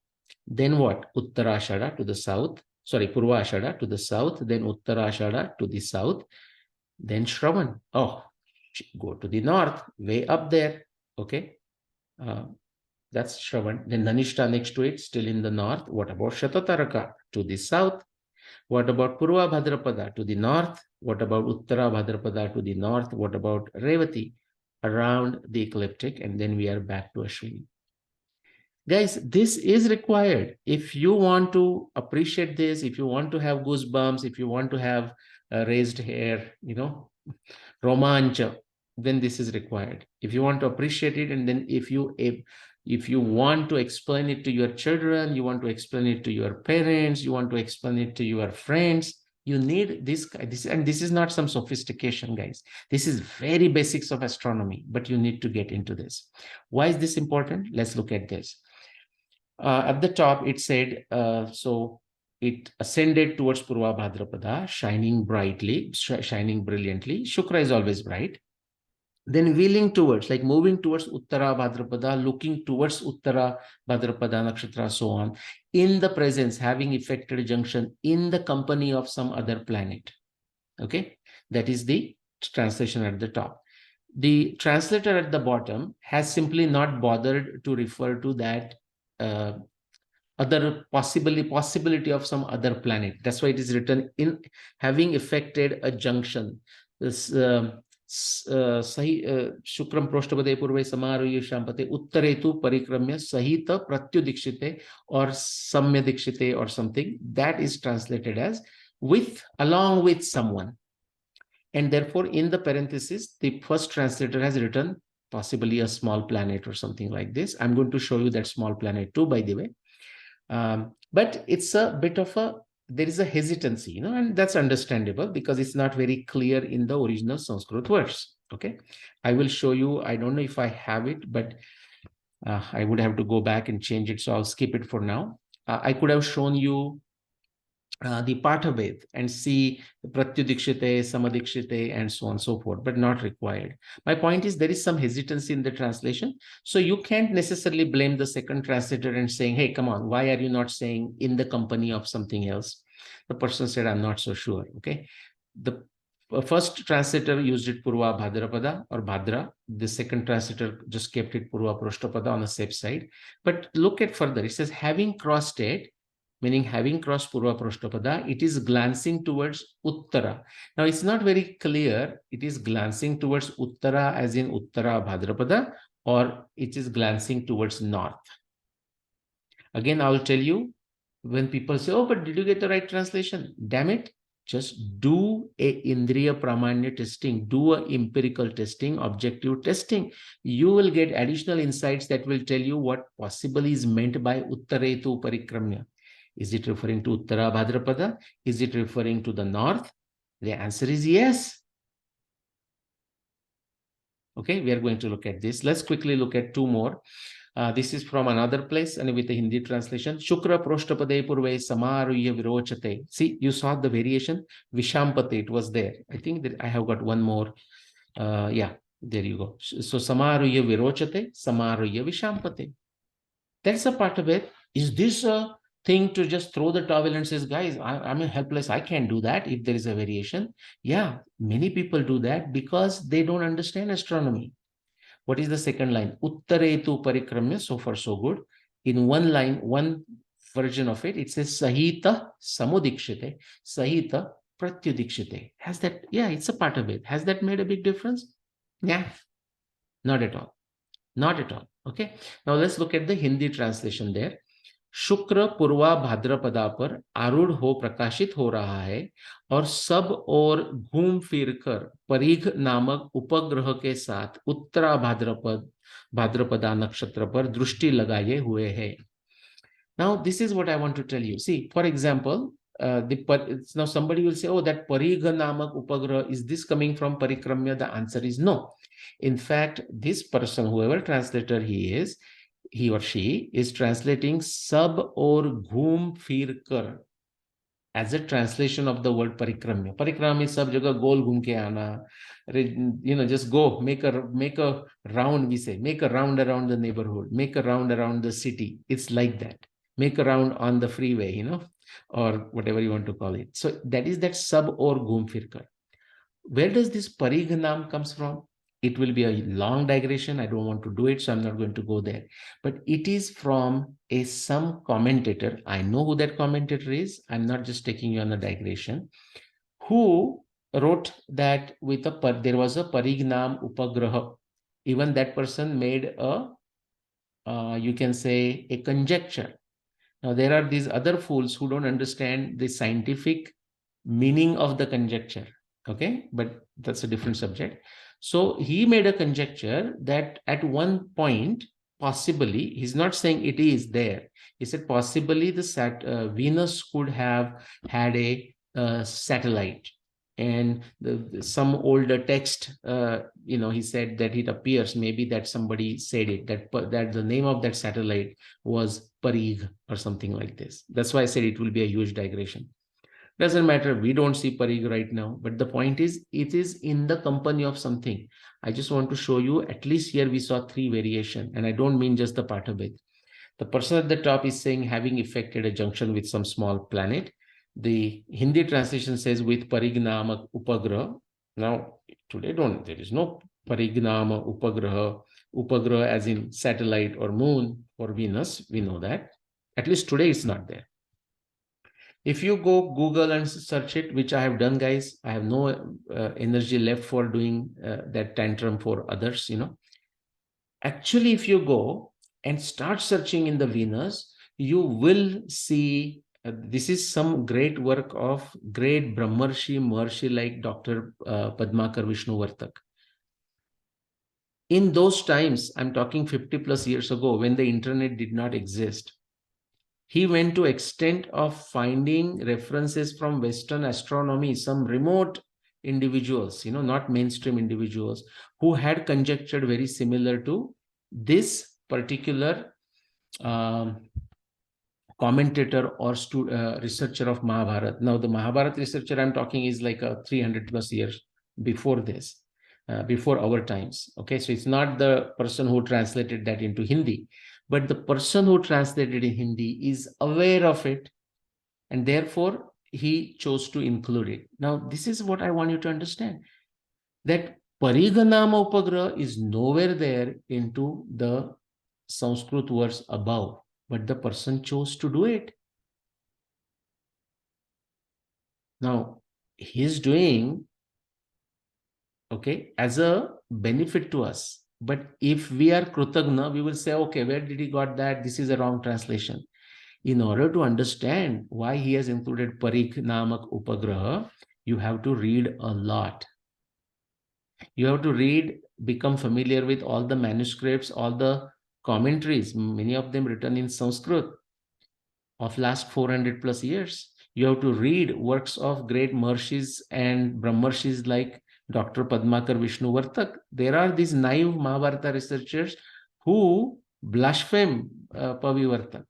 Then what? Uttarashada to the south. Sorry, Purvashada to the south. Then Uttarashada to the south. Then Shravan. Oh, go to the north, way up there, okay? That's Shravan. Then Dhanishta next to it, still in the north. What about Shatataraka to the south? What about Purva Bhadrapada to the north? What about Uttara Bhadrapada to the north? What about Revati around the ecliptic? And then we are back to Ashwini. Guys, this is required. If you want to appreciate this, if you want to have goosebumps, if you want to have raised hair, romancha, then this is required. If you want to appreciate it, and then if you want to explain it to your children, you want to explain it to your parents, you want to explain it to your friends, you need this, and this is not some sophistication, guys. This is very basics of astronomy, but you need to get into this. Why is this important? Let's look at this. At the top, it said, so it ascended towards Purva Bhadrapada, shining brightly, shining brilliantly. Shukra is always bright. Then wheeling towards, like moving towards Uttara Bhadrapada, looking towards Uttara Bhadrapada Nakshatra, so on, in the presence, having effected a junction in the company of some other planet. Okay, that is the translation at the top. The translator at the bottom has simply not bothered to refer to that other possibility of some other planet. That's why it is written in having effected a junction. This Shukram Proshtapade Purve Samaruye Shampate Uttaretu Parikramya Sahita Pratyudikshite or Samyadikshite or something. That is translated as with, along with someone. And therefore, in the parenthesis, the first translator has written possibly a small planet or something like this. I'm going to show you that small planet too, by the way. But it's a bit of there is a hesitancy, and that's understandable because it's not very clear in the original Sanskrit words. Okay, I will show you. I don't know if I have it, but I would have to go back and change it. So I'll skip it for now. I could have shown you the Pathabhed and see Pratyudikshite, Samadikshite, and so on and so forth, but not required. My point is there is some hesitancy in the translation. So you can't necessarily blame the second translator and saying, hey, come on, why are you not saying in the company of something else? The person said, I'm not so sure. Okay. The first translator used it Purva Bhadrapada or Bhadra. The second translator just kept it Purva Proshtapada on the safe side. But look at further. It says, having crossed it, meaning having crossed Purva Proshtapada, it is glancing towards Uttara. Now, it's not very clear. It is glancing towards Uttara as in Uttara Bhadrapada, or it is glancing towards north. Again, I will tell you, when people say, oh, but did you get the right translation? Damn it. Just do a Indriya Pramanya testing, do a empirical testing, objective testing. You will get additional insights that will tell you what possibly is meant by Uttaretu Parikramya. Is it referring to Uttara Bhadrapada? Is it referring to the north? The answer is yes. Okay, we are going to look at this. Let's quickly look at two more. This is from another place and with the Hindi translation. Shukra Proshtapade Purve Samaruya Virochate. See, you saw the variation. Vishampate, it was there. I think that I have got one more. Yeah, There you go. So samaruya virochate, samaruya vishampate. That's a part of it. Is this a thing to just throw the towel and says, guys, I'm helpless. I can't do that if there is a variation. Yeah, many people do that because they don't understand astronomy. What is the second line? Uttaretu parikramya, so far so good. In one line, one version of it, it says Sahita samudikshite, Sahita pratyudikshite. Has that, yeah, it's a part of it. Has that made a big difference? Yeah, not at all. Not at all. Okay. Now let's look at the Hindi translation there. शुक्र पूर्वा भाद्रपदा पर आरूढ़ हो प्रकाशित हो रहा है और सब और घूम फिर कर परिघ नामक उपग्रह के साथ उत्तरा भाद्रपदा नक्षत्र पर दृष्टि लगाए हुए है. Now this is what I want to tell you. See, for example, now somebody will say, oh, that Parigha namak upagraha, is this coming from Parikramya? The answer is no. In fact, this person, whoever translator he or she is translating sab or ghum fir kar as a translation of the word parikramya. Parikramya is sab jagah gol ghum ke aana, just go, make a round, we say, make a round around the neighborhood, make a round around the city. It's like that. Make a round on the freeway, or whatever you want to call it. So that is that sab or ghum fir kar. Where does this parighanam comes from? It will be a long digression. I don't want to do it, so I'm not going to go there. But it is from some commentator. I know who that commentator is. I'm not just taking you on a digression. Who wrote that there was a parighnam upagraha. Even that person made you can say, a conjecture. Now, there are these other fools who don't understand the scientific meaning of the conjecture. Okay, but that's a different subject. So he made a conjecture that at one point, possibly, he's not saying it is there. He said possibly the Venus could have had a satellite, and some older text, he said that it appears maybe that somebody said it, that the name of that satellite was Parigh or something like this. That's why I said it will be a huge digression. Doesn't matter. We don't see Parigh right now. But the point is, it is in the company of something. I just want to show you, at least here we saw 3 variation. And I don't mean just the part of it. The person at the top is saying having effected a junction with some small planet. The Hindi translation says with Parignama Upagraha. Now, today there is no Parignama Upagraha. Upagraha as in satellite or moon or Venus. We know that. At least today it's not there. If you go Google and search it, which I have done, guys, I have no energy left for doing that tantrum for others, Actually, if you go and start searching in the Venus, you will see this is some great work of great Brahmarshi, Maharshi like Dr. Padmakar Vishnuvartak. In those times, I'm talking 50 plus years ago, when the internet did not exist, he went to extent of finding references from Western astronomy, some remote individuals, not mainstream individuals, who had conjectured very similar to this particular commentator or researcher of Mahabharata. Now, the Mahabharata researcher I'm talking is like 300 plus years before this, before our times. Okay, so it's not the person who translated that into Hindi, but the person who translated in Hindi is aware of it, and therefore he chose to include it. Now, this is what I want you to understand, that Parighanama Upagraha is nowhere there into the Sanskrit words above, but the person chose to do it. Now, he's doing, okay, as a benefit to us. But if we are Krutagna, we will say, okay, where did he got that? This is a wrong translation. In order to understand why he has included Parikh Namak Upagraha, you have to read a lot. You have to read, become familiar with all the manuscripts, all the commentaries, many of them written in Sanskrit of last 400 plus years. You have to read works of great Maharshis and Brahmarshis like Dr. Padmakar Vishnuvartak. There are these naive Mahabharata researchers who blaspheme Pavivartak.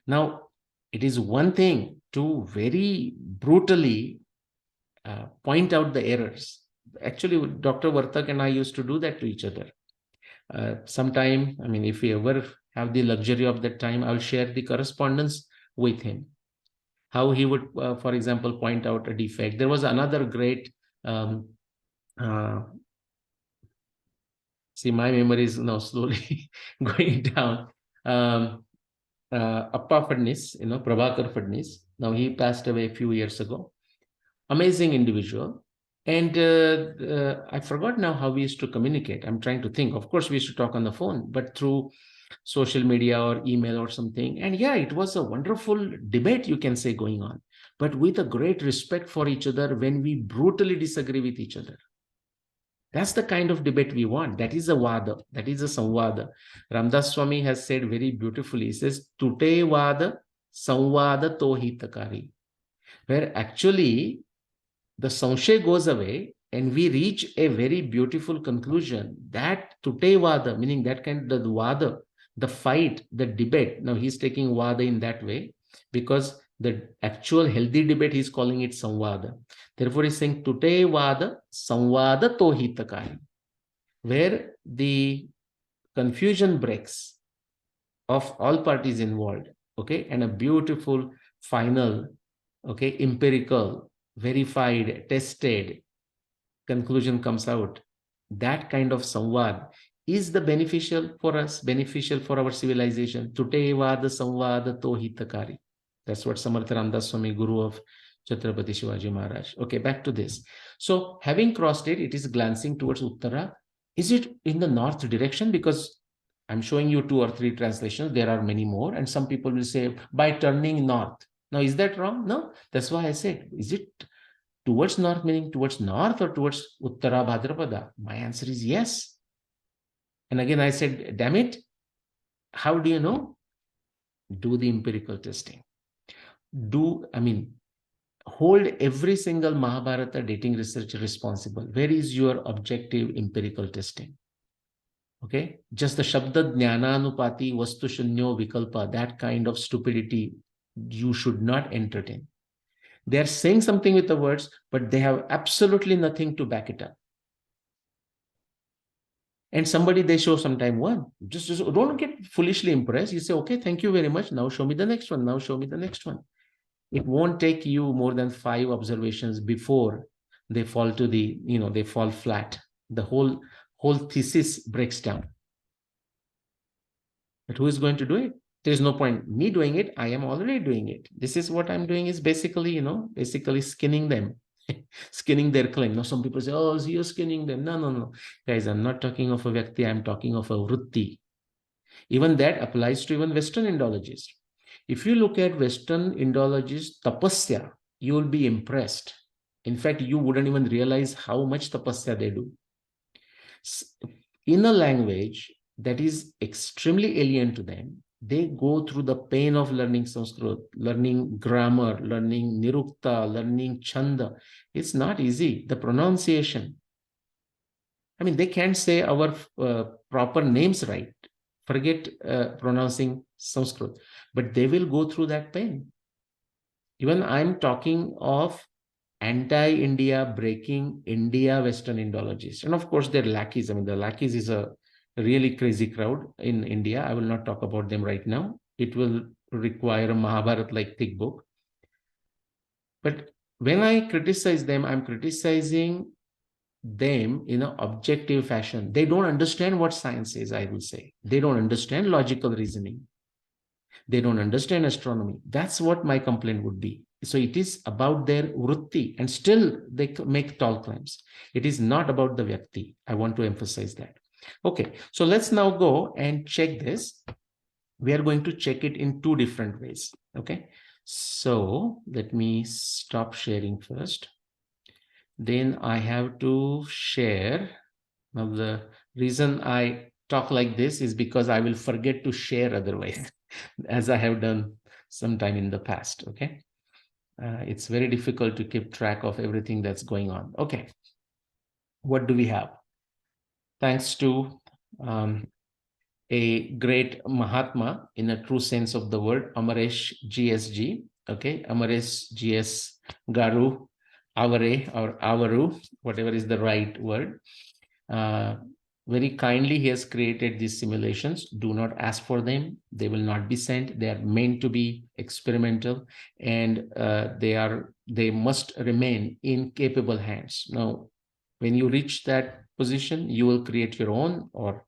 Now, it is one thing to very brutally point out the errors. Actually, Dr. Vartak and I used to do that to each other. Sometime, I mean, if we ever have the luxury of that time, I'll share the correspondence with him. How he would, for example, point out a defect. There was another great, see, my memory is now slowly going down. Appa Fadnis, Prabhakar Fadnis. Now he passed away a few years ago. Amazing individual. And I forgot now how we used to communicate. I'm trying to think. Of course, we used to talk on the phone, but through social media or email or something. And yeah, it was a wonderful debate, you can say, going on, but with a great respect for each other when we brutally disagree with each other. That's the kind of debate we want. That is a vada. That is a samvada. Ramdas Swami has said very beautifully. He says, Tute vada samvada tohitakari. Where actually the samshay goes away and we reach a very beautiful conclusion. That Tute vada, meaning that kind of the vada, the fight, the debate. Now he's taking vada in that way because the actual healthy debate, he's calling it samvada. Therefore, he's saying Tute vada samvada tohitakari, where the confusion breaks of all parties involved, okay, and a beautiful final, okay, empirical, verified, tested conclusion comes out. That kind of samvad is the beneficial for us, beneficial for our civilization. Tute vada samvada tohitakari. That's what Samartha Ramdas Swami, Guru of Chhatrapati Shivaji Maharaj. Okay, back to this. So having crossed it, it is glancing towards Uttara. Is it in the north direction? Because I'm showing you 2 or 3 translations. There are many more. And some people will say, by turning north. Now, is that wrong? No. That's why I said, is it towards north, meaning towards north or towards Uttara Bhadrapada? My answer is yes. And again, I said, damn it. How do you know? Do the empirical testing. Hold every single Mahabharata dating research responsible. Where is your objective empirical testing? Okay, just the Shabda Jnananupati Vastu Shunyo Vikalpa, that kind of stupidity you should not entertain. They are saying something with the words, but they have absolutely nothing to back it up. And somebody they show sometime one. Just don't get foolishly impressed. You say, okay, thank you very much. Now show me the next one. Now show me the next one. It won't take you more than 5 observations before they fall to the, they fall flat. The whole thesis breaks down. But who is going to do it? There is no point me doing it. I am already doing it. This is what I'm doing is basically, basically skinning them, skinning their claim. Now, some people say, oh, so you're skinning them. No. Guys, I'm not talking of a Vyakti. I'm talking of a Vritti. Even that applies to even Western Indologists. If you look at Western Indologists, tapasya, you will be impressed. In fact, you wouldn't even realize how much tapasya they do. In a language that is extremely alien to them, they go through the pain of learning Sanskrit, learning grammar, learning Nirukta, learning Chanda. It's not easy. The pronunciation. I mean, they can't say our proper names right. Forget pronouncing Sanskrit, but they will go through that pain. Even I'm talking of anti-India, breaking India Western Indologists. And of course, they're lackeys. I mean, the lackeys is a really crazy crowd in India. I will not talk about them right now. It will require a Mahabharata-like thick book. But when I criticize them, I'm criticizing them in an objective fashion. They don't understand what science is, I will say. They don't understand logical reasoning. They don't understand astronomy. That's what my complaint would be. So it is about their vritti, and still they make tall claims. It is not about the vyakti. I want to emphasize that. Okay, so let's now go and check this. We are going to check it in 2 different ways. Okay, so let me stop sharing first. Then I have to share. Now, the reason I talk like this is because I will forget to share otherwise, as I have done sometime in the past. Okay. It's very difficult to keep track of everything that's going on. Okay. What do we have? Thanks to a great Mahatma in a true sense of the word, Amaresh GSG. Okay. Amaresh GS Garu. Avare or Avaru, whatever is the right word. Very kindly, he has created these simulations. Do not ask for them. They will not be sent. They are meant to be experimental, and they must remain in capable hands. Now, when you reach that position, you will create your own, or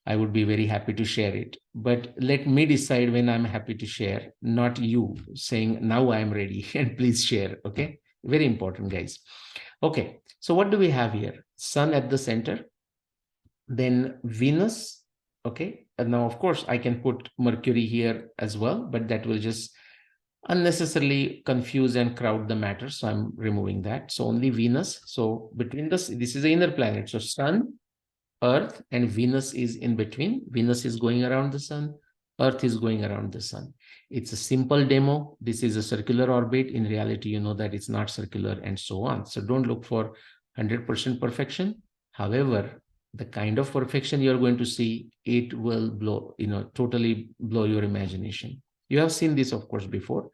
I would be very happy to share it. But let me decide when I'm happy to share, not you saying, now I'm ready and please share. Okay. Very important, guys. Okay. So what do we have here? Sun at the center, then Venus. Okay. And now, of course, I can put Mercury here as well, but that will just unnecessarily confuse and crowd the matter. So I'm removing that. So only Venus. So between this is the inner planet. So Sun, Earth, and Venus is in between. Venus is going around the sun. Earth is going around the sun. It's a simple demo. This is a circular orbit. In reality, you know that it's not circular and so on. So don't look for 100% perfection. However, the kind of perfection you're going to see, it will blow, totally blow your imagination. You have seen this, of course, before.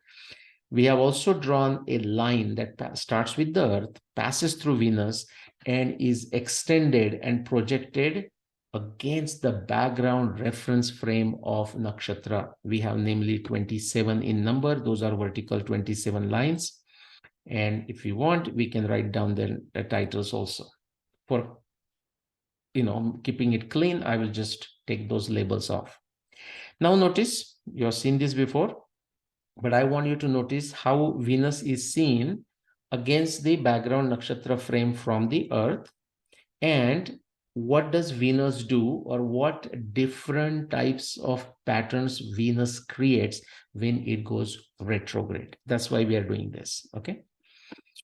We have also drawn a line that starts with the Earth, passes through Venus, and is extended and projected against the background reference frame of nakshatra. We have namely 27 in number. Those are vertical 27 lines. And if you want, we can write down the titles also. For keeping it clean, I will just take those labels off. Now notice, you have seen this before, but I want you to notice how Venus is seen against the background nakshatra frame from the Earth. And what does Venus do, or what different types of patterns Venus creates when it goes retrograde? That's why we are doing this. Okay.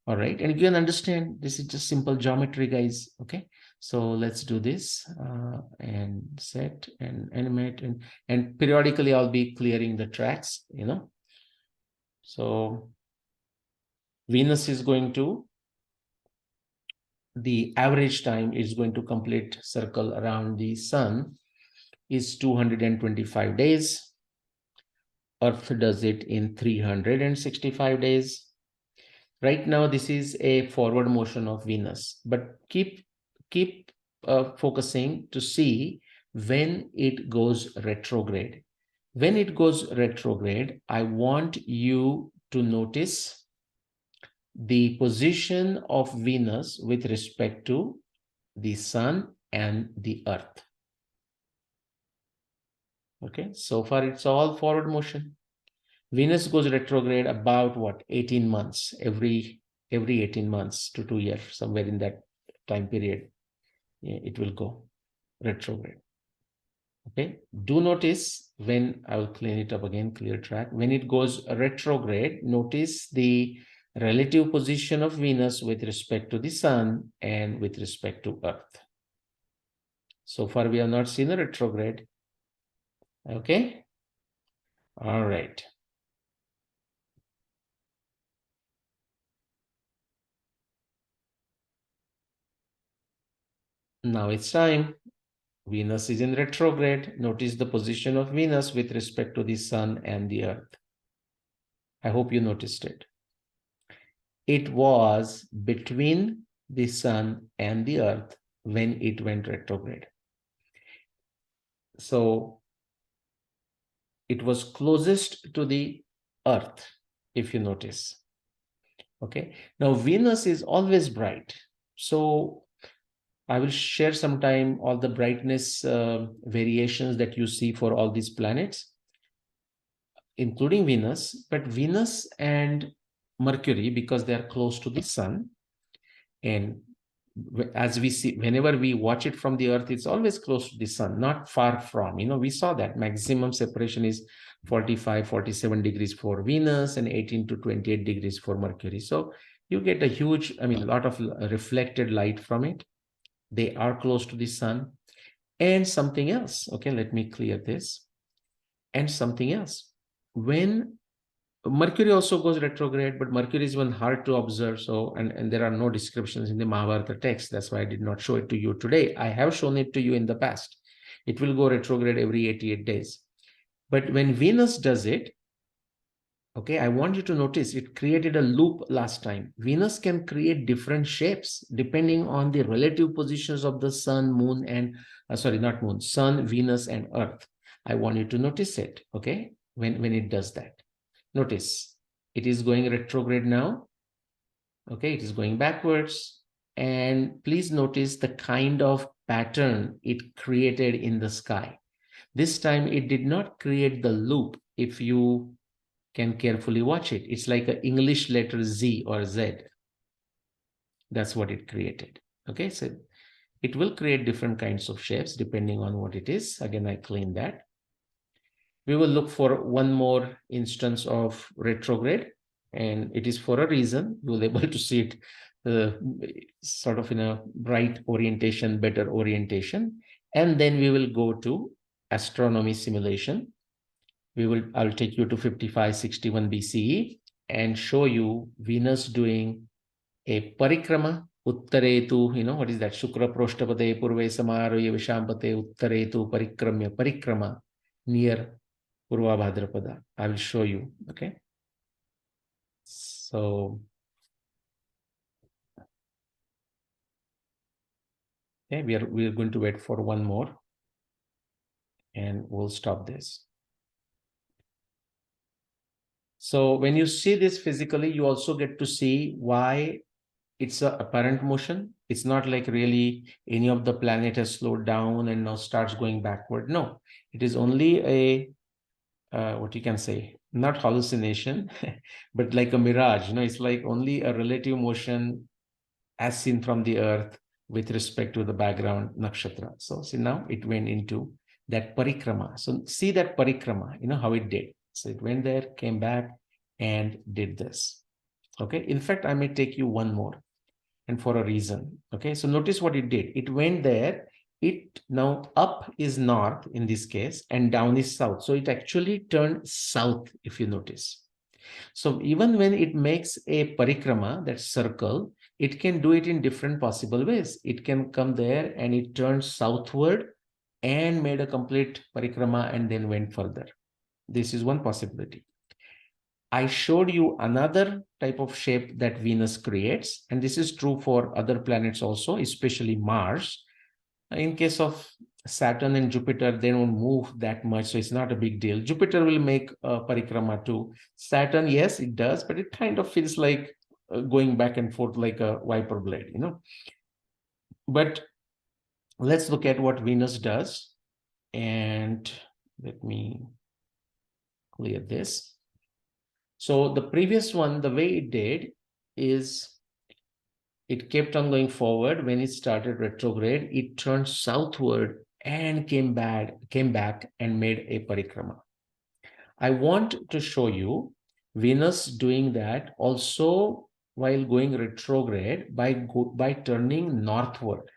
All right. And you can understand this is just simple geometry, guys. Okay. So let's do this and set and animate, and periodically I'll be clearing the tracks, So Venus is going to, the average time is going to complete circle around the sun is 225 days. Earth does it in 365 days. Right now, this is a forward motion of Venus, but keep focusing to see when it goes retrograde. When it goes retrograde, I want you to notice the position of Venus with respect to the sun and the earth. Okay, so far it's all forward motion. Venus goes retrograde about what, 18 months, every 18 months to 2 years, somewhere in that time period, it will go retrograde. Okay, do notice when I will clean it up again, clear track. When it goes retrograde, notice the relative position of Venus with respect to the sun and with respect to Earth. So far, we have not seen a retrograde. Okay. All right. Now it's time. Venus is in retrograde. Notice the position of Venus with respect to the sun and the earth. I hope you noticed it. It was between the sun and the earth when it went retrograde. So it was closest to the earth, if you notice. Okay. Now Venus is always bright. So I will share sometime all the brightness variations that you see for all these planets, including Venus. But Venus and Mercury, because they are close to the sun, and as we see, whenever we watch it from the earth, it's always close to the sun, not far from. We saw that maximum separation is 45, 47 degrees for Venus and 18 to 28 degrees for Mercury. So you get a huge, a lot of reflected light from it. They are close to the sun. And something else. Okay, let me clear this. And something else. When Mercury also goes retrograde, but Mercury is one hard to observe. So, and there are no descriptions in the Mahabharata text. That's why I did not show it to you today. I have shown it to you in the past. It will go retrograde every 88 days. But when Venus does it, Okay, I want you to notice it created a loop last time. Venus can create different shapes depending on the relative positions of the sun, moon, and sorry, not moon, sun, Venus, and Earth. I want you to notice it, okay, when it does that. Notice it is going retrograde now. Okay, it is going backwards. And please notice the kind of pattern it created in the sky. This time it did not create the loop. If you can carefully watch it, it's like an English letter Z or Z. That's what it created. Okay, so it will create different kinds of shapes depending on what it is. Again, I clean that. We will look for one more instance of retrograde, and it is for a reason. You will be able to see it sort of in a bright orientation, better orientation. And then we will go to astronomy simulation. I'll take you to 5561 BCE and show you Venus doing a parikrama. Uttaretu, what is that? Shukra proshtapade purve samaroye vishampate uttaretu parikrama near Purva Bhadrapada. I will show you. Okay. So, okay, we are going to wait for one more, and we'll stop this. So when you see this physically, you also get to see why it's an apparent motion. It's not like really any of the planet has slowed down and now starts going backward. No, it is only a what you can say, not hallucination, but like a mirage. It's like only a relative motion as seen from the earth with respect to the background nakshatra. So see, now it went into that parikrama. So see that parikrama, how it did. So it went there, came back, and did this. Okay. In fact, I may take you one more, and for a reason. Okay. So notice what it did. It went there. It now up is north in this case, and down is south. So it actually turned south, if you notice. So even when it makes a parikrama, that circle, it can do it in different possible ways. It can come there and it turns southward and made a complete parikrama and then went further. This is one possibility. I showed you another type of shape that Venus creates, and this is true for other planets also, especially Mars. In case of Saturn and Jupiter, they don't move that much, so it's not a big deal. Jupiter will make a parikrama too. Saturn, yes, it does, but it kind of feels like going back and forth like a wiper blade, But let's look at what Venus does. And let me clear this. So the previous one, the way it did is it kept on going forward. When it started retrograde, it turned southward and came back and made a parikrama. I want to show you Venus doing that also while going retrograde by turning northward.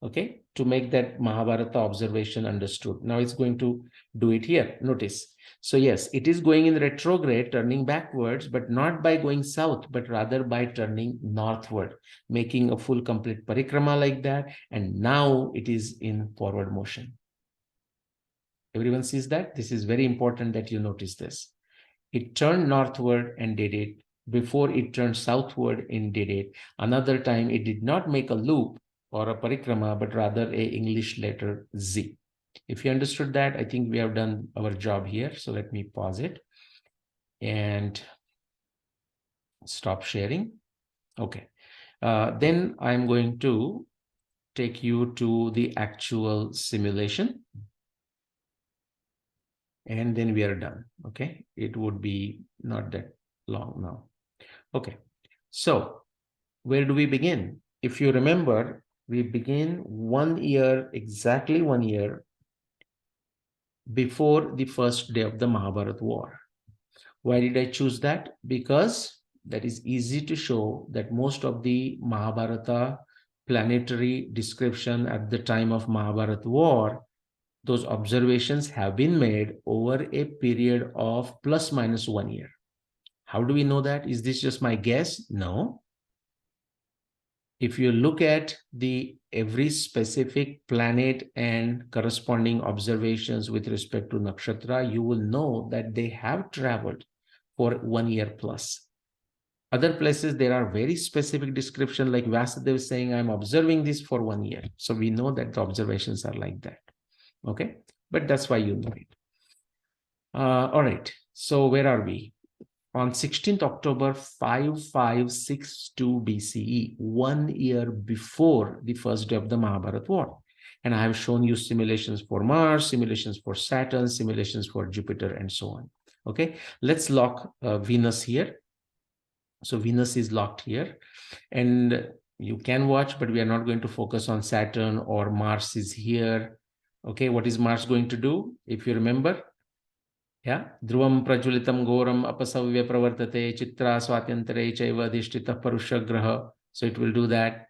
Okay, to make that Mahabharata observation understood. Now it's going to do it here. Notice. So yes, it is going in retrograde, turning backwards, but not by going south, but rather by turning northward, making a full complete parikrama like that. And now it is in forward motion. Everyone sees that? This is very important that you notice this. It turned northward and did it. Before it turned southward and did it. Another time it did not make a loop or a parikrama, but rather a English letter Z. If you understood that, I think we have done our job here. So let me pause it and stop sharing. Okay. Then I'm going to take you to the actual simulation. And then we are done. Okay. It would be not that long now. Okay. So where do we begin? If you remember, we begin exactly 1 year before the first day of the Mahabharata war. Why did I choose that? Because that is easy to show that most of the Mahabharata planetary description at the time of Mahabharata war, those observations have been made over a period of plus minus 1 year. How do we know that? Is this just my guess? No. If you look at every specific planet and corresponding observations with respect to nakshatra, you will know that they have traveled for 1 year plus. Other places, there are very specific description, like Vasudev is saying, I'm observing this for 1 year. So we know that the observations are like that. Okay, but that's why you know it. All right, so where are we? On 16th October 5562 BCE, 1 year before the first day of the Mahabharata war. And I have shown you simulations for Mars, simulations for Saturn, simulations for Jupiter, and so on. Okay, let's lock Venus here. So Venus is locked here, and you can watch, but we are not going to focus on Saturn, or Mars is here. Okay, what is Mars going to do? If you remember, yeah, Dhruvam prajulitam goram apasavya pravartate chitra swatyantare chaiva adhishtita parushagraha. So it will do that.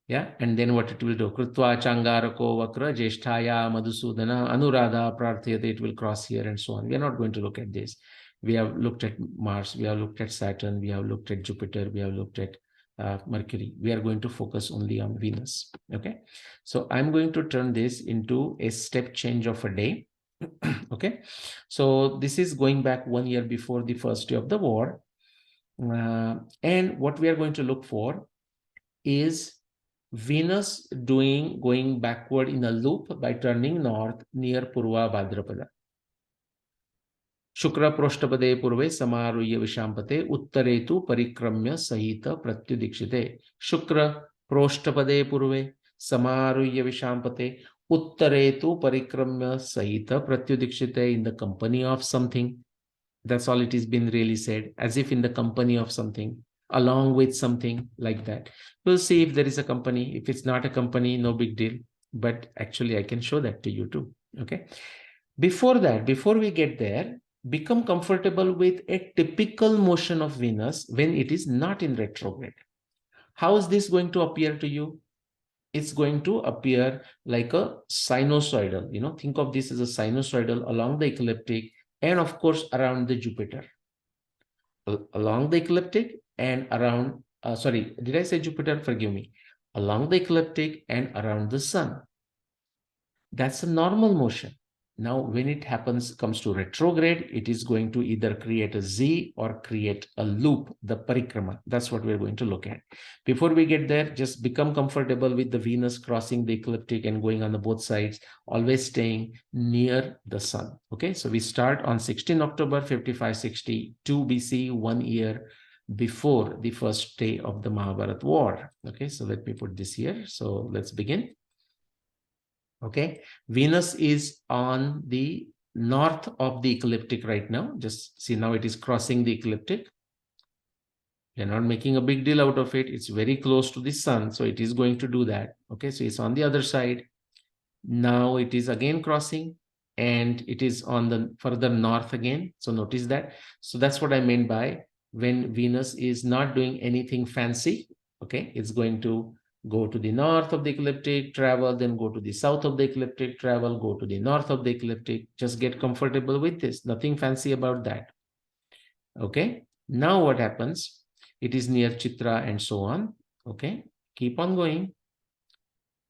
Yeah, and then what it will do? Krutva changarako vakra jesthaya madhusudana anuradha prarthayate. It will cross here and so on. We are not going to look at this. We have looked at Mars, we have looked at Saturn, we have looked at Jupiter, we have looked at Mercury. We are going to focus only on Venus. Okay, so I'm going to turn this into a step change of a day. Okay, so this is going back 1 year before the first day of the war. And what we are going to look for is Venus going backward in a loop by turning north near Purva Bhadrapada. Shukra Proshtapade Purve Samaruya Vishampate Uttaretu Parikramya Sahita Pratyudikshite. Shukra Proshtapade Purve Samaruya Vishampate Uttaretu Parikramya Sahita Pratyudikshite, in the company of something. That's all it is been really said, as if in the company of something, along with something, like that. We'll see if there is a company. If it's not a company, no big deal. But actually, I can show that to you too. Okay. Before that, before we get there, become comfortable with a typical motion of Venus when it is not in retrograde. How is this going to appear to you? It's going to appear like a sinusoidal. Think of this as a sinusoidal along the ecliptic, and of course around the Jupiter. Along the ecliptic and around, sorry, did I say Jupiter? Forgive me. Along the ecliptic and around the sun. That's a normal motion. Now, when it comes to retrograde, it is going to either create a Z or create a loop, the parikrama. That's what we're going to look at. Before we get there, just become comfortable with the Venus crossing the ecliptic and going on the both sides, always staying near the sun. Okay, so we start on 16 October 5562 BC, 1 year before the first day of the Mahabharata war. Okay, so let me put this here. So let's begin. Okay, Venus is on the north of the ecliptic right now. Just see, now it is crossing the ecliptic. We're not making a big deal out of it. It's very close to the sun, so it is going to do that. Okay, so it's on the other side. Now it is again crossing, and it is on the further north again. So notice that. So that's what I meant by when Venus is not doing anything fancy. Okay, it's going to go to the north of the ecliptic, travel, then go to the south of the ecliptic, travel, go to the north of the ecliptic. Just get comfortable with this. Nothing fancy about that. Okay, now what happens? It is near Chitra and so on. Okay, keep on going.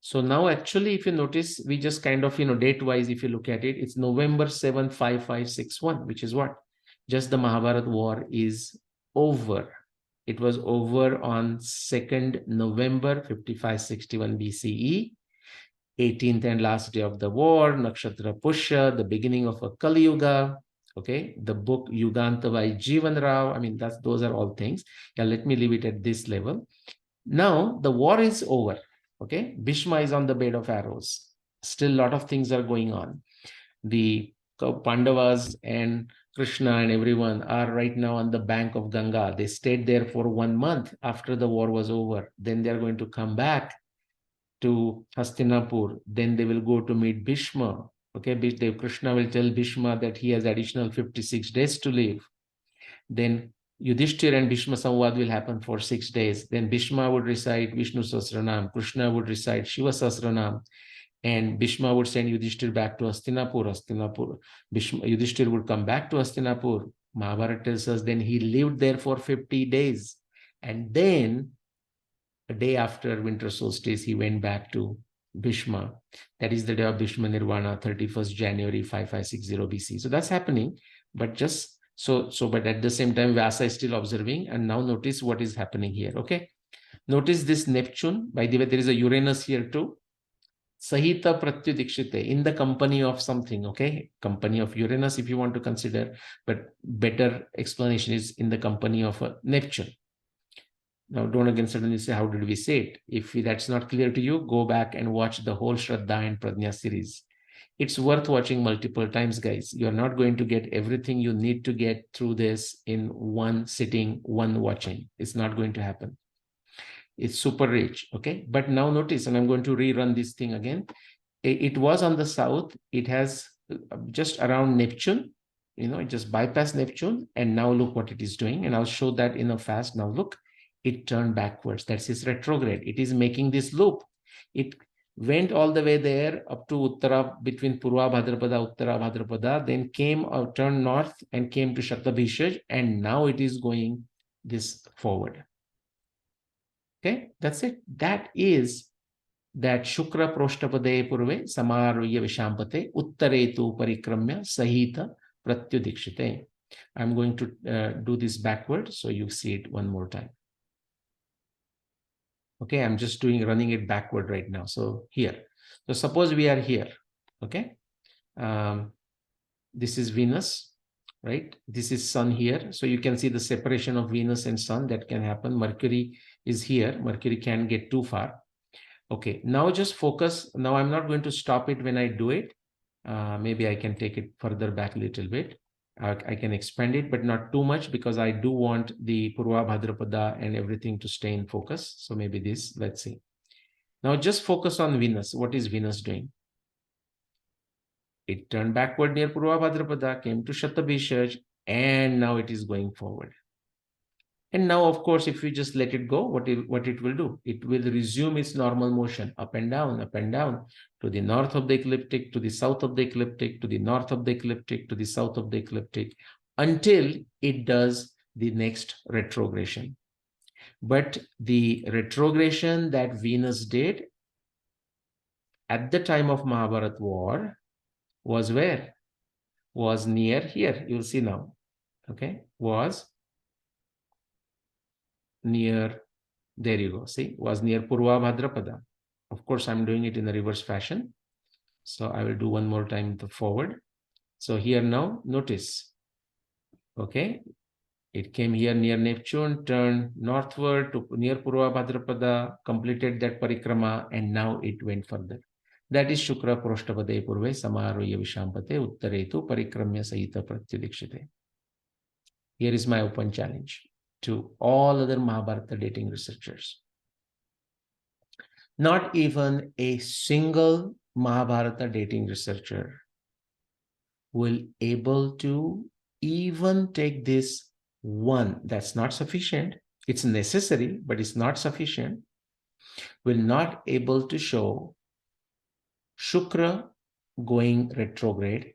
So now actually, if you notice, we just kind of, date-wise, if you look at it, it's November 7, 5561, which is what? Just the Mahabharata war is over. It was over on 2nd November 5561 BCE, 18th and last day of the war, Nakshatra Pushya, the beginning of a Kali Yuga. Okay, the book Yuganta by Jeevan Rao. I mean, those are all things. Yeah, let me leave it at this level. Now the war is over. Okay, Bhishma is on the bed of arrows. Still, a lot of things are going on. The Pandavas and Krishna and everyone are right now on the bank of Ganga. They stayed there for 1 month after the war was over. Then they're going to come back to Hastinapur. Then they will go to meet Bhishma. Okay, Krishna will tell Bhishma that he has additional 56 days to live. Then Yudhishthir and Bhishma Samvad will happen for 6 days. Then Bhishma would recite Vishnu Sahasranam. Krishna would recite Shiva Sahasranam. And Bhishma would send Yudhishthir back to Hastinapur. Yudhishthir would come back to Hastinapur. Mahabharata tells us then he lived there for 50 days. And then a day after winter solstice, he went back to Bhishma. That is the day of Bhishma Nirvana, 31st January 5560 BC. So that's happening. But just But at the same time, Vyasa is still observing. And now notice what is happening here. Okay. Notice this Neptune. By the way, there is a Uranus here too. Sahita Pratyudikshite, in the company of something, okay? Company of Uranus, if you want to consider, but better explanation is in the company of a Neptune. Now, don't again suddenly say, how did we say it? If that's not clear to you, go back and watch the whole Shraddha and Pradnya series. It's worth watching multiple times, guys. You're not going to get everything you need to get through this in one sitting, one watching. It's not going to happen. It's super rich, okay? But now notice, and I'm going to rerun this thing again. It was on the south. It has just around Neptune, it just bypassed Neptune. And now look what it is doing. And I'll show that in a fast. Now look, it turned backwards. That's its retrograde. It is making this loop. It went all the way there up to Uttara, between Purva Bhadrapada, Uttara Bhadrapada, then came or turned north and came to Shatabhishaj. And now it is going this forward. Okay, that's it. That is that Shukra Proshtapade Purve Samaroya Vishampate Uttaretu Parikramya Sahita Pratyudikshite. I'm going to do this backward so you see it one more time. Okay, I'm just running it backward right now. So here. So suppose we are here. Okay. This is Venus, right? This is Sun here. So you can see the separation of Venus and Sun that can happen. Mercury is here. Mercury can't get too far. Okay, now just focus. Now I'm not going to stop it when I do it. Maybe I can take it further back a little bit. I can expand it, but not too much because I do want the Purva Bhadrapada and everything to stay in focus. So maybe this, let's see. Now just focus on Venus. What is Venus doing? It turned backward near Purva Bhadrapada, came to Shatabhishaj, and now it is going forward. And now, of course, if we just let it go, what it will do? It will resume its normal motion, up and down, to the north of the ecliptic, to the south of the ecliptic, to the north of the ecliptic, to the south of the ecliptic, until it does the next retrogression. But the retrogression that Venus did at the time of Mahabharata war was where? Was near here. You'll see now. Okay, was near, there you go, see, was near Purva Bhadrapada. Of course, I'm doing it in a reverse fashion. So I will do one more time the forward. So here now, notice, okay, it came here near Neptune, turned northward to near Purva Bhadrapada, completed that parikrama, and now it went further. That is Shukra Proshtapade Purve Samaroya Vishampate Uttaretu Parikramya Sahita Pratyudikshite. Here is my open challenge to all other Mahabharata dating researchers. Not even a single Mahabharata dating researcher will able to even take this one. That's not sufficient. It's necessary, but it's not sufficient. Will not able to show Shukra going retrograde,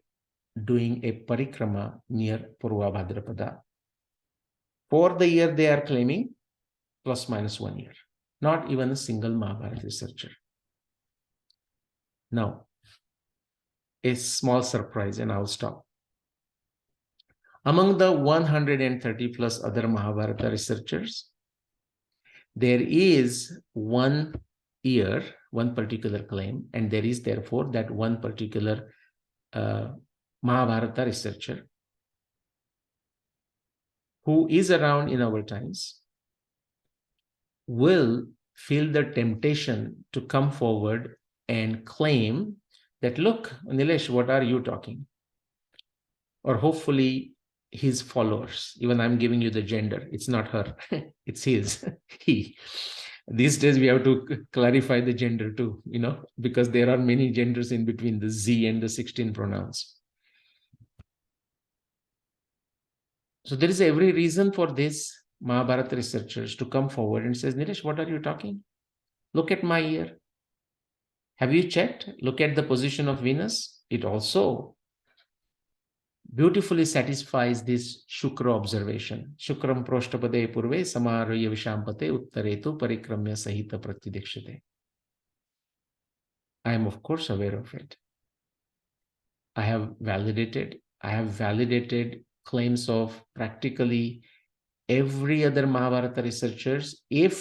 doing a parikrama near Purva Bhadrapada. For the year they are claiming, plus minus 1 year. Not even a single Mahabharata researcher. Now, a small surprise, and I'll stop. Among the 130 plus other Mahabharata researchers, there is one year, one particular claim, and there is therefore that one particular Mahabharata researcher who is around in our times will feel the temptation to come forward and claim that, look, Nilesh, what are you talking? Or hopefully his followers, even I'm giving you the gender, it's not her, it's his, he. These days we have to clarify the gender too, because there are many genders in between the Z and the 16 pronouns. So there is every reason for this Mahabharata researchers to come forward and says, Nilesh, what are you talking? Look at my year. Have you checked? Look at the position of Venus. It also beautifully satisfies this Shukra observation. Shukram proshtapade purve samaroya vishampate uttaretu parikramya sahita pratyudikshite. I am of course aware of it. I have validated claims of practically every other Mahabharata researchers if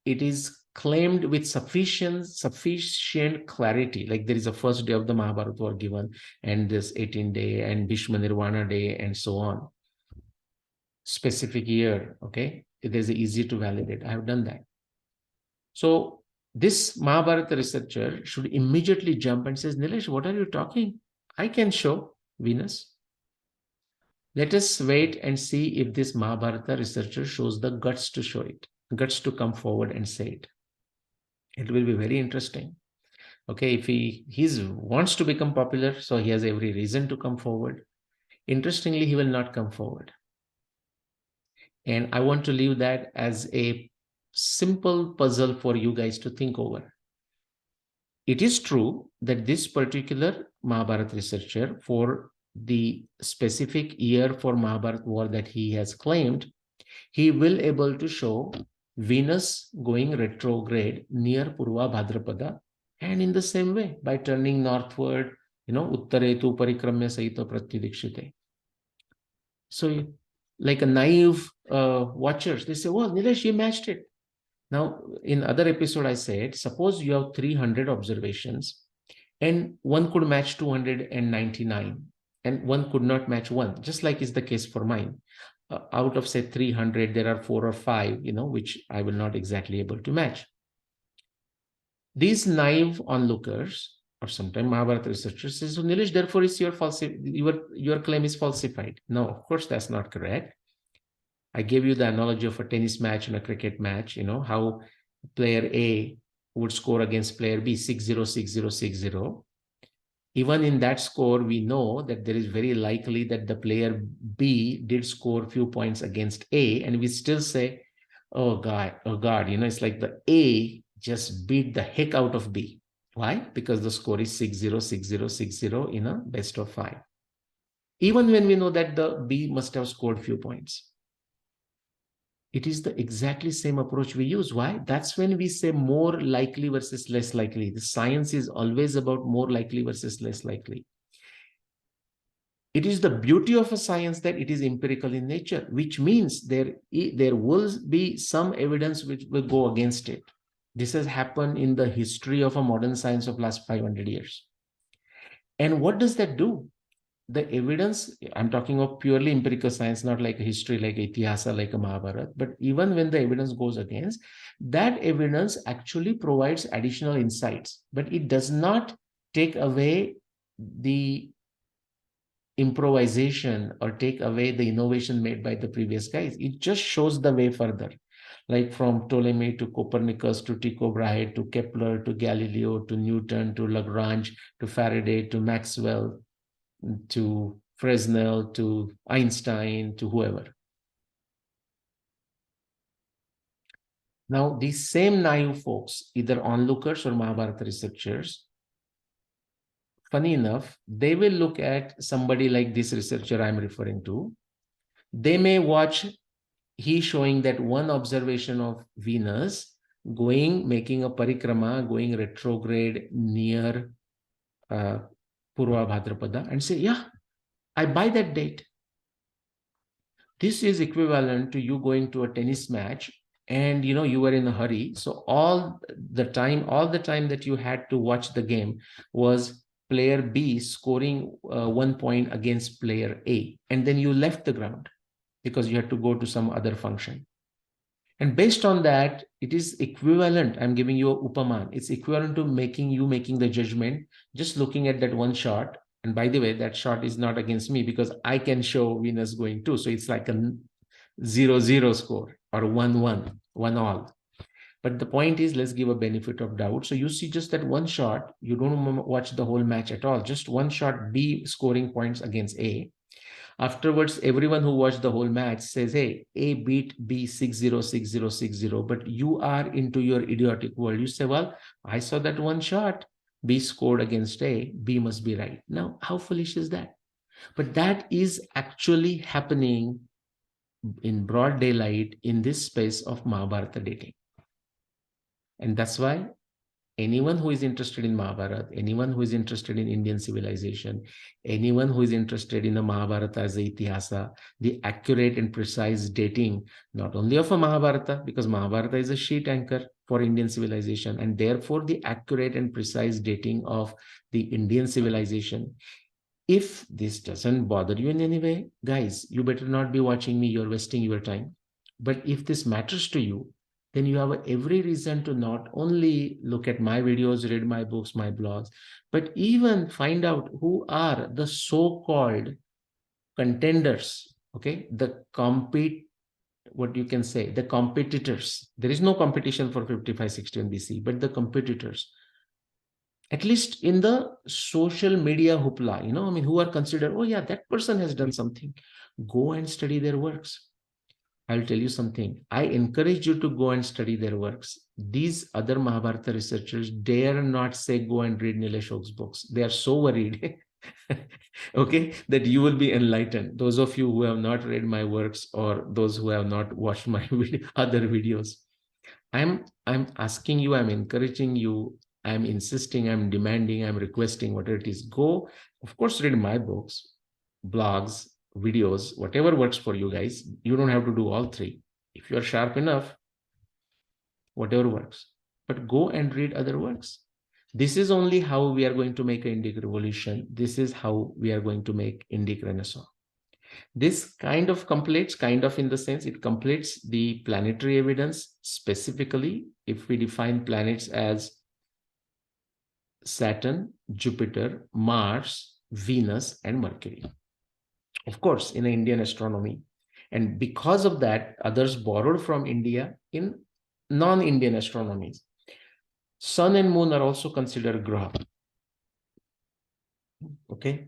it is claimed with sufficient clarity. Like there is a first day of the Mahabharata war given, and this 18th day, and Bhishma Nirvana day, and so on. Specific year, okay? It is easy to validate. I have done that. So this Mahabharata researcher should immediately jump and says, Nilesh, what are you talking? I can show Venus. Let us wait and see if this Mahabharata researcher shows the guts to show it, guts to come forward and say it. It will be very interesting. Okay, if he wants to become popular, so he has every reason to come forward. Interestingly, he will not come forward. And I want to leave that as a simple puzzle for you guys to think over. It is true that this particular Mahabharata researcher, for the specific year for Mahabharata war that he has claimed, he will able to show Venus going retrograde near Purva Bhadrapada, and in the same way by turning northward, Uttaretu Parikramya Sahita Pratyudikshite. So like a naive watchers, they say, well, Nilesh, you matched it. Now, in other episode, I said, suppose you have 300 observations and one could match 299 and one could not match one, just like is the case for mine. Out of say 300, there are 4 or 5, which I will not exactly able to match. These naive onlookers, or sometimes Mahabharata researchers, say, so Nilesh, therefore is your claim is falsified. No, of course that's not correct. I gave you the analogy of a tennis match and a cricket match, how player A would score against player B 6-0, 6-0, 6-0. Even in that score, we know that there is very likely that the player B did score a few points against A, and we still say, oh God, it's like the A just beat the heck out of B. Why? Because the score is 6-0, 6-0, 6-0 in a best of 5. Even when we know that the B must have scored few points. It is the exactly same approach we use. Why? That's when we say more likely versus less likely. The science is always about more likely versus less likely. It is the beauty of a science that it is empirical in nature, which means there will be some evidence which will go against it. This has happened in the history of a modern science of last 500 years. And what does that do? The evidence, I'm talking of purely empirical science, not like a history, like Itihasa, like a Mahabharata, but even when the evidence goes against, that evidence actually provides additional insights, but it does not take away the improvisation or take away the innovation made by the previous guys. It just shows the way further, like from Ptolemy to Copernicus to Tycho Brahe to Kepler to Galileo to Newton to Lagrange to Faraday to Maxwell to Fresnel, to Einstein, to whoever. Now, these same naive folks, either onlookers or Mahabharata researchers, funny enough, they will look at somebody like this researcher I'm referring to. They may watch he showing that one observation of Venus making a parikrama, going retrograde near Purva Bhadrapada, and say, yeah, I buy that date. This is equivalent to you going to a tennis match and you were in a hurry. So all the time that you had to watch the game was player B scoring 1 point against player A. And then you left the ground because you had to go to some other function. And based on that, it is equivalent. I'm giving you a upaman. It's equivalent to making the judgment, just looking at that one shot. And by the way, that shot is not against me because I can show Venus going too. So it's like a 0-0 score or 1-1, 1-all. But the point is, let's give a benefit of doubt. So you see just that one shot, you don't watch the whole match at all. Just one shot, B scoring points against A. Afterwards, everyone who watched the whole match says, hey, A beat B 6-0, 6-0, 6-0. But you are into your idiotic world. You say, well, I saw that one shot. B scored against A. B must be right. Now, how foolish is that? But that is actually happening in broad daylight in this space of Mahabharata dating. And that's why anyone who is interested in Mahabharata, anyone who is interested in Indian civilization, anyone who is interested in the Mahabharata as a Itihasa, the accurate and precise dating, not only of a Mahabharata, because Mahabharata is a sheet anchor for Indian civilization, and therefore the accurate and precise dating of the Indian civilization. If this doesn't bother you in any way, guys, you better not be watching me, you're wasting your time. But if this matters to you, then you have every reason to not only look at my videos, read my books, my blogs, but even find out who are the so-called contenders, okay? What you can say, the competitors. There is no competition for 5561 BC, but the competitors, at least in the social media hoopla, I mean, who are considered, oh yeah, that person has done something. Go and study their works. I'll tell you something. I encourage you to go and study their works. These other Mahabharata researchers dare not say, go and read Nilesh Oak's books. They are so worried, okay, that you will be enlightened. Those of you who have not read my works or those who have not watched my other videos, I'm asking you, I'm encouraging you, I'm insisting, I'm demanding, I'm requesting, whatever it is. Go, of course, read my books, blogs, videos, whatever works for you guys. You don't have to do all three. If you're sharp enough, whatever works. But go and read other works. This is only how we are going to make an Indic revolution. This is how we are going to make Indic Renaissance. This kind of completes, kind of in the sense, it completes the planetary evidence. Specifically, if we define planets as Saturn, Jupiter, Mars, Venus, and Mercury. Of course, in Indian astronomy. And because of that, others borrowed from India in non-Indian astronomies. Sun and moon are also considered graha. Okay.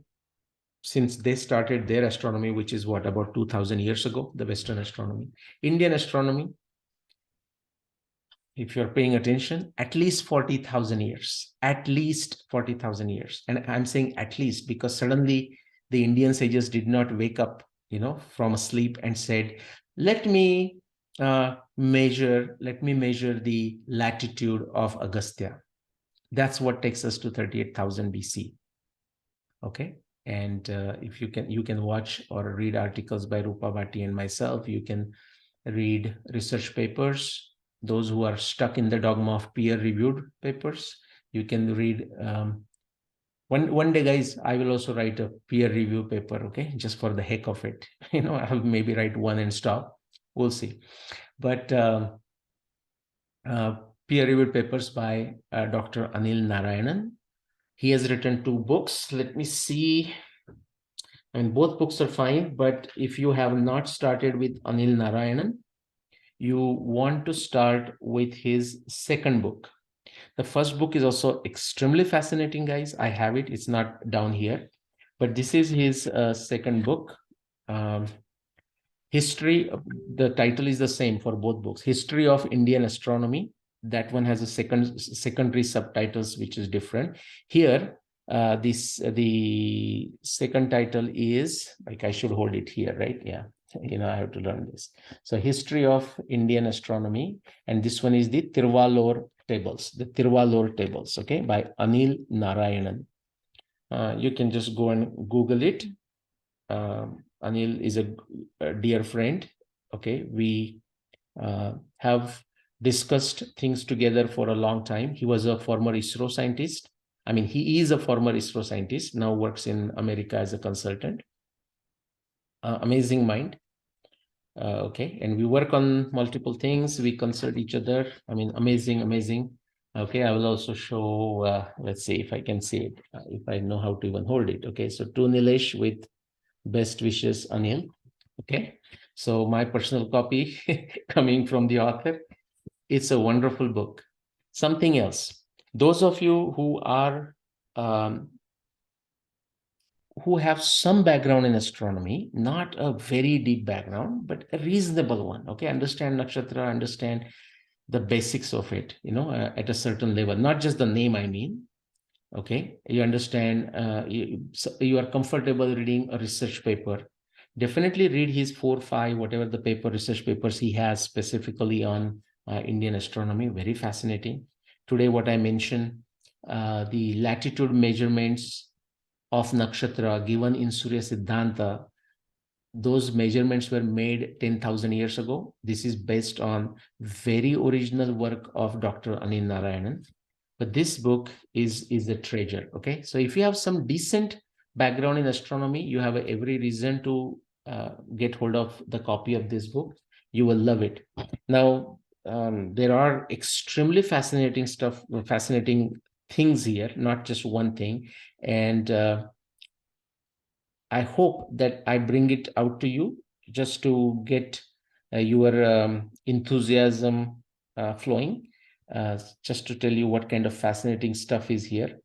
Since they started their astronomy, which is what, about 2000 years ago, the Western astronomy. Indian astronomy, if you're paying attention, at least 40,000 years, at least 40,000 years. And I'm saying at least because suddenly the Indian sages did not wake up, from sleep and said, let me measure the latitude of Agastya. That's what takes us to 38,000 BC. Okay. And if you can watch or read articles by Rupa Bhatti and myself, you can read research papers, those who are stuck in the dogma of peer-reviewed papers. You can read, one day, guys, I will also write a peer review paper, okay, just for the heck of it. I'll maybe write one and stop. We'll see. But peer-reviewed papers by Dr. Anil Narayanan. He has written 2 books. Let me see. I mean, both books are fine, but if you have not started with Anil Narayanan, you want to start with his second book. The first book is also extremely fascinating, guys. I have it. It's not down here, but this is his second book. History, the title is the same for both books. History of Indian Astronomy. That one has a secondary subtitles, which is different. Here, the second title is, like, I should hold it here, right? Yeah, I have to learn this. So History of Indian Astronomy, and this one is the Tirvalur tables, okay, by Anil Narayanan. You can just go and Google it. Anil is a dear friend. Okay, we have discussed things together for a long time. He was a former ISRO scientist. I mean, he is a former ISRO scientist, now works in America as a consultant. Amazing mind. Okay, and we work on multiple things. We consult each other. I mean, amazing. Okay, I will also show, let's see if I can see it, if I know how to even hold it. Okay, so to Nilesh with best wishes, Anil. Okay, so my personal copy coming from the author. It's a wonderful book. Something else. Those of you who are who have some background in astronomy, not a very deep background, but a reasonable one. Okay, understand nakshatra, understand the basics of it, at a certain level, not just the name, I mean. Okay, you understand, you are comfortable reading a research paper. Definitely read his 4, 5, whatever the research papers he has specifically on Indian astronomy. Very fascinating. today what I mentioned, the latitude measurements of nakshatra given in Surya Siddhanta, those measurements were made 10,000 years ago. This is based on very original work of Dr. Anil Narayanan. But this book is a treasure. Okay, so if you have some decent background in astronomy, you have every reason to get hold of the copy of this book. You will love it. Now, there are extremely fascinating things here, not just one thing. And I hope that I bring it out to you just to get your enthusiasm flowing, just to tell you what kind of fascinating stuff is here.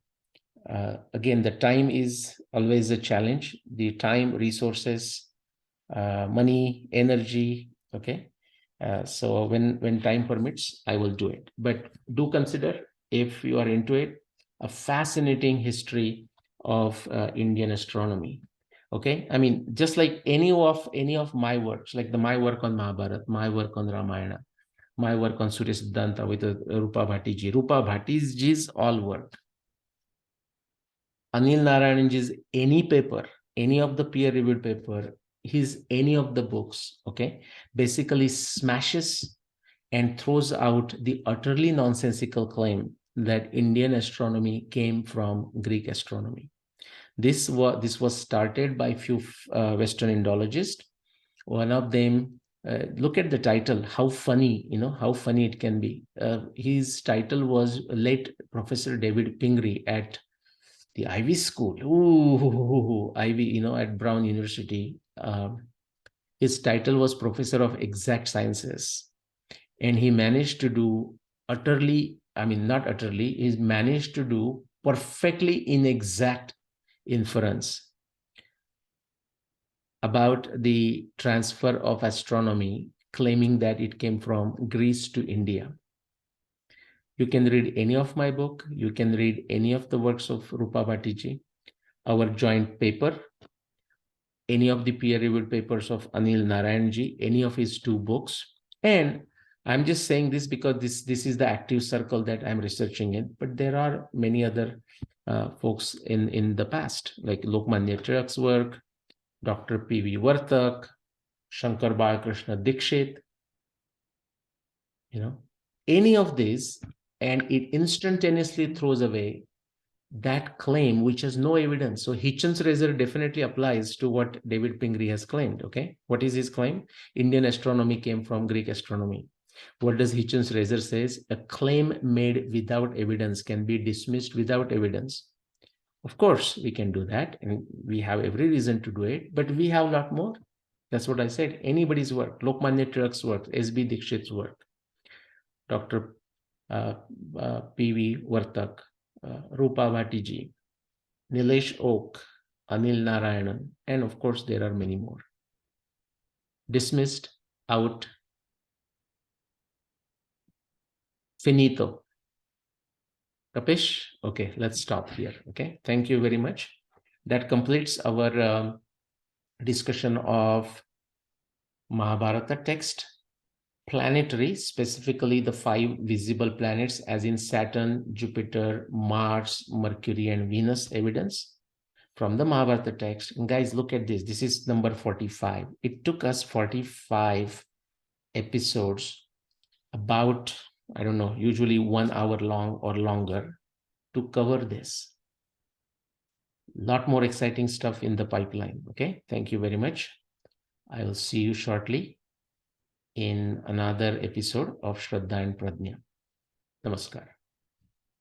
Again, the time is always a challenge. The time, resources, money, energy. Okay. So when time permits, I will do it. But do consider, if you are into it, a fascinating history of Indian astronomy. Okay, I mean, just like any of my works, like my work on Mahabharata, my work on Ramayana, my work on Surya Siddhanta with Rupa Bhattiji. Rupa Bhattji's all work. Anil Narayananji's any paper, any of the peer-reviewed paper, his any of the books, okay, basically smashes and throws out the utterly nonsensical claim that Indian astronomy came from Greek astronomy. This was started by a few Western Indologists. One of them, look at the title, how funny, how funny it can be. His title was late Professor David Pingree at the Ivy School. Ooh, Ivy, at Brown University. His title was Professor of Exact Sciences. And he managed to do not utterly, he managed to do perfectly inexact inference about the transfer of astronomy, claiming that it came from Greece to India. You can read any of my book. You can read any of the works of Rupa Bhattiji, our joint paper, any of the peer-reviewed papers of Anil Narayanji, any of his 2 books. And I'm just saying this because this is the active circle that I'm researching in, but there are many other folks in the past, like Lokmanya Tilak's work, Dr. P.V. Vartak, Shankar Balakrishna Dikshit, any of these, and it instantaneously throws away that claim, which has no evidence. So Hitchens razor definitely applies to what David Pingree has claimed. Okay, what is his claim? Indian astronomy came from Greek astronomy. What does Hitchens razor says? A claim made without evidence can be dismissed without evidence. Of course, we can do that, and we have every reason to do it, but we have a lot more. That's what I said. Anybody's work, Lokmanya Tilak's work, S.B. Dikshit's work, Dr. P.V. Vartak, Rupa Bhattiji, Nilesh Oak, Anil Narayanan, and of course, there are many more. Dismissed, out, finito. Kapish? Okay, let's stop here. Okay, thank you very much. That completes our discussion of Mahabharata text. Planetary, specifically the 5 visible planets, as in Saturn, Jupiter, Mars, Mercury, and Venus evidence from the Mahabharata text. And guys, look at this. This is number 45. It took us 45 episodes, about, I don't know, usually 1 hour long or longer, to cover this. A lot more exciting stuff in the pipeline. Okay, thank you very much. I will see you shortly in another episode of Shraddha and Pradnya. Namaskar.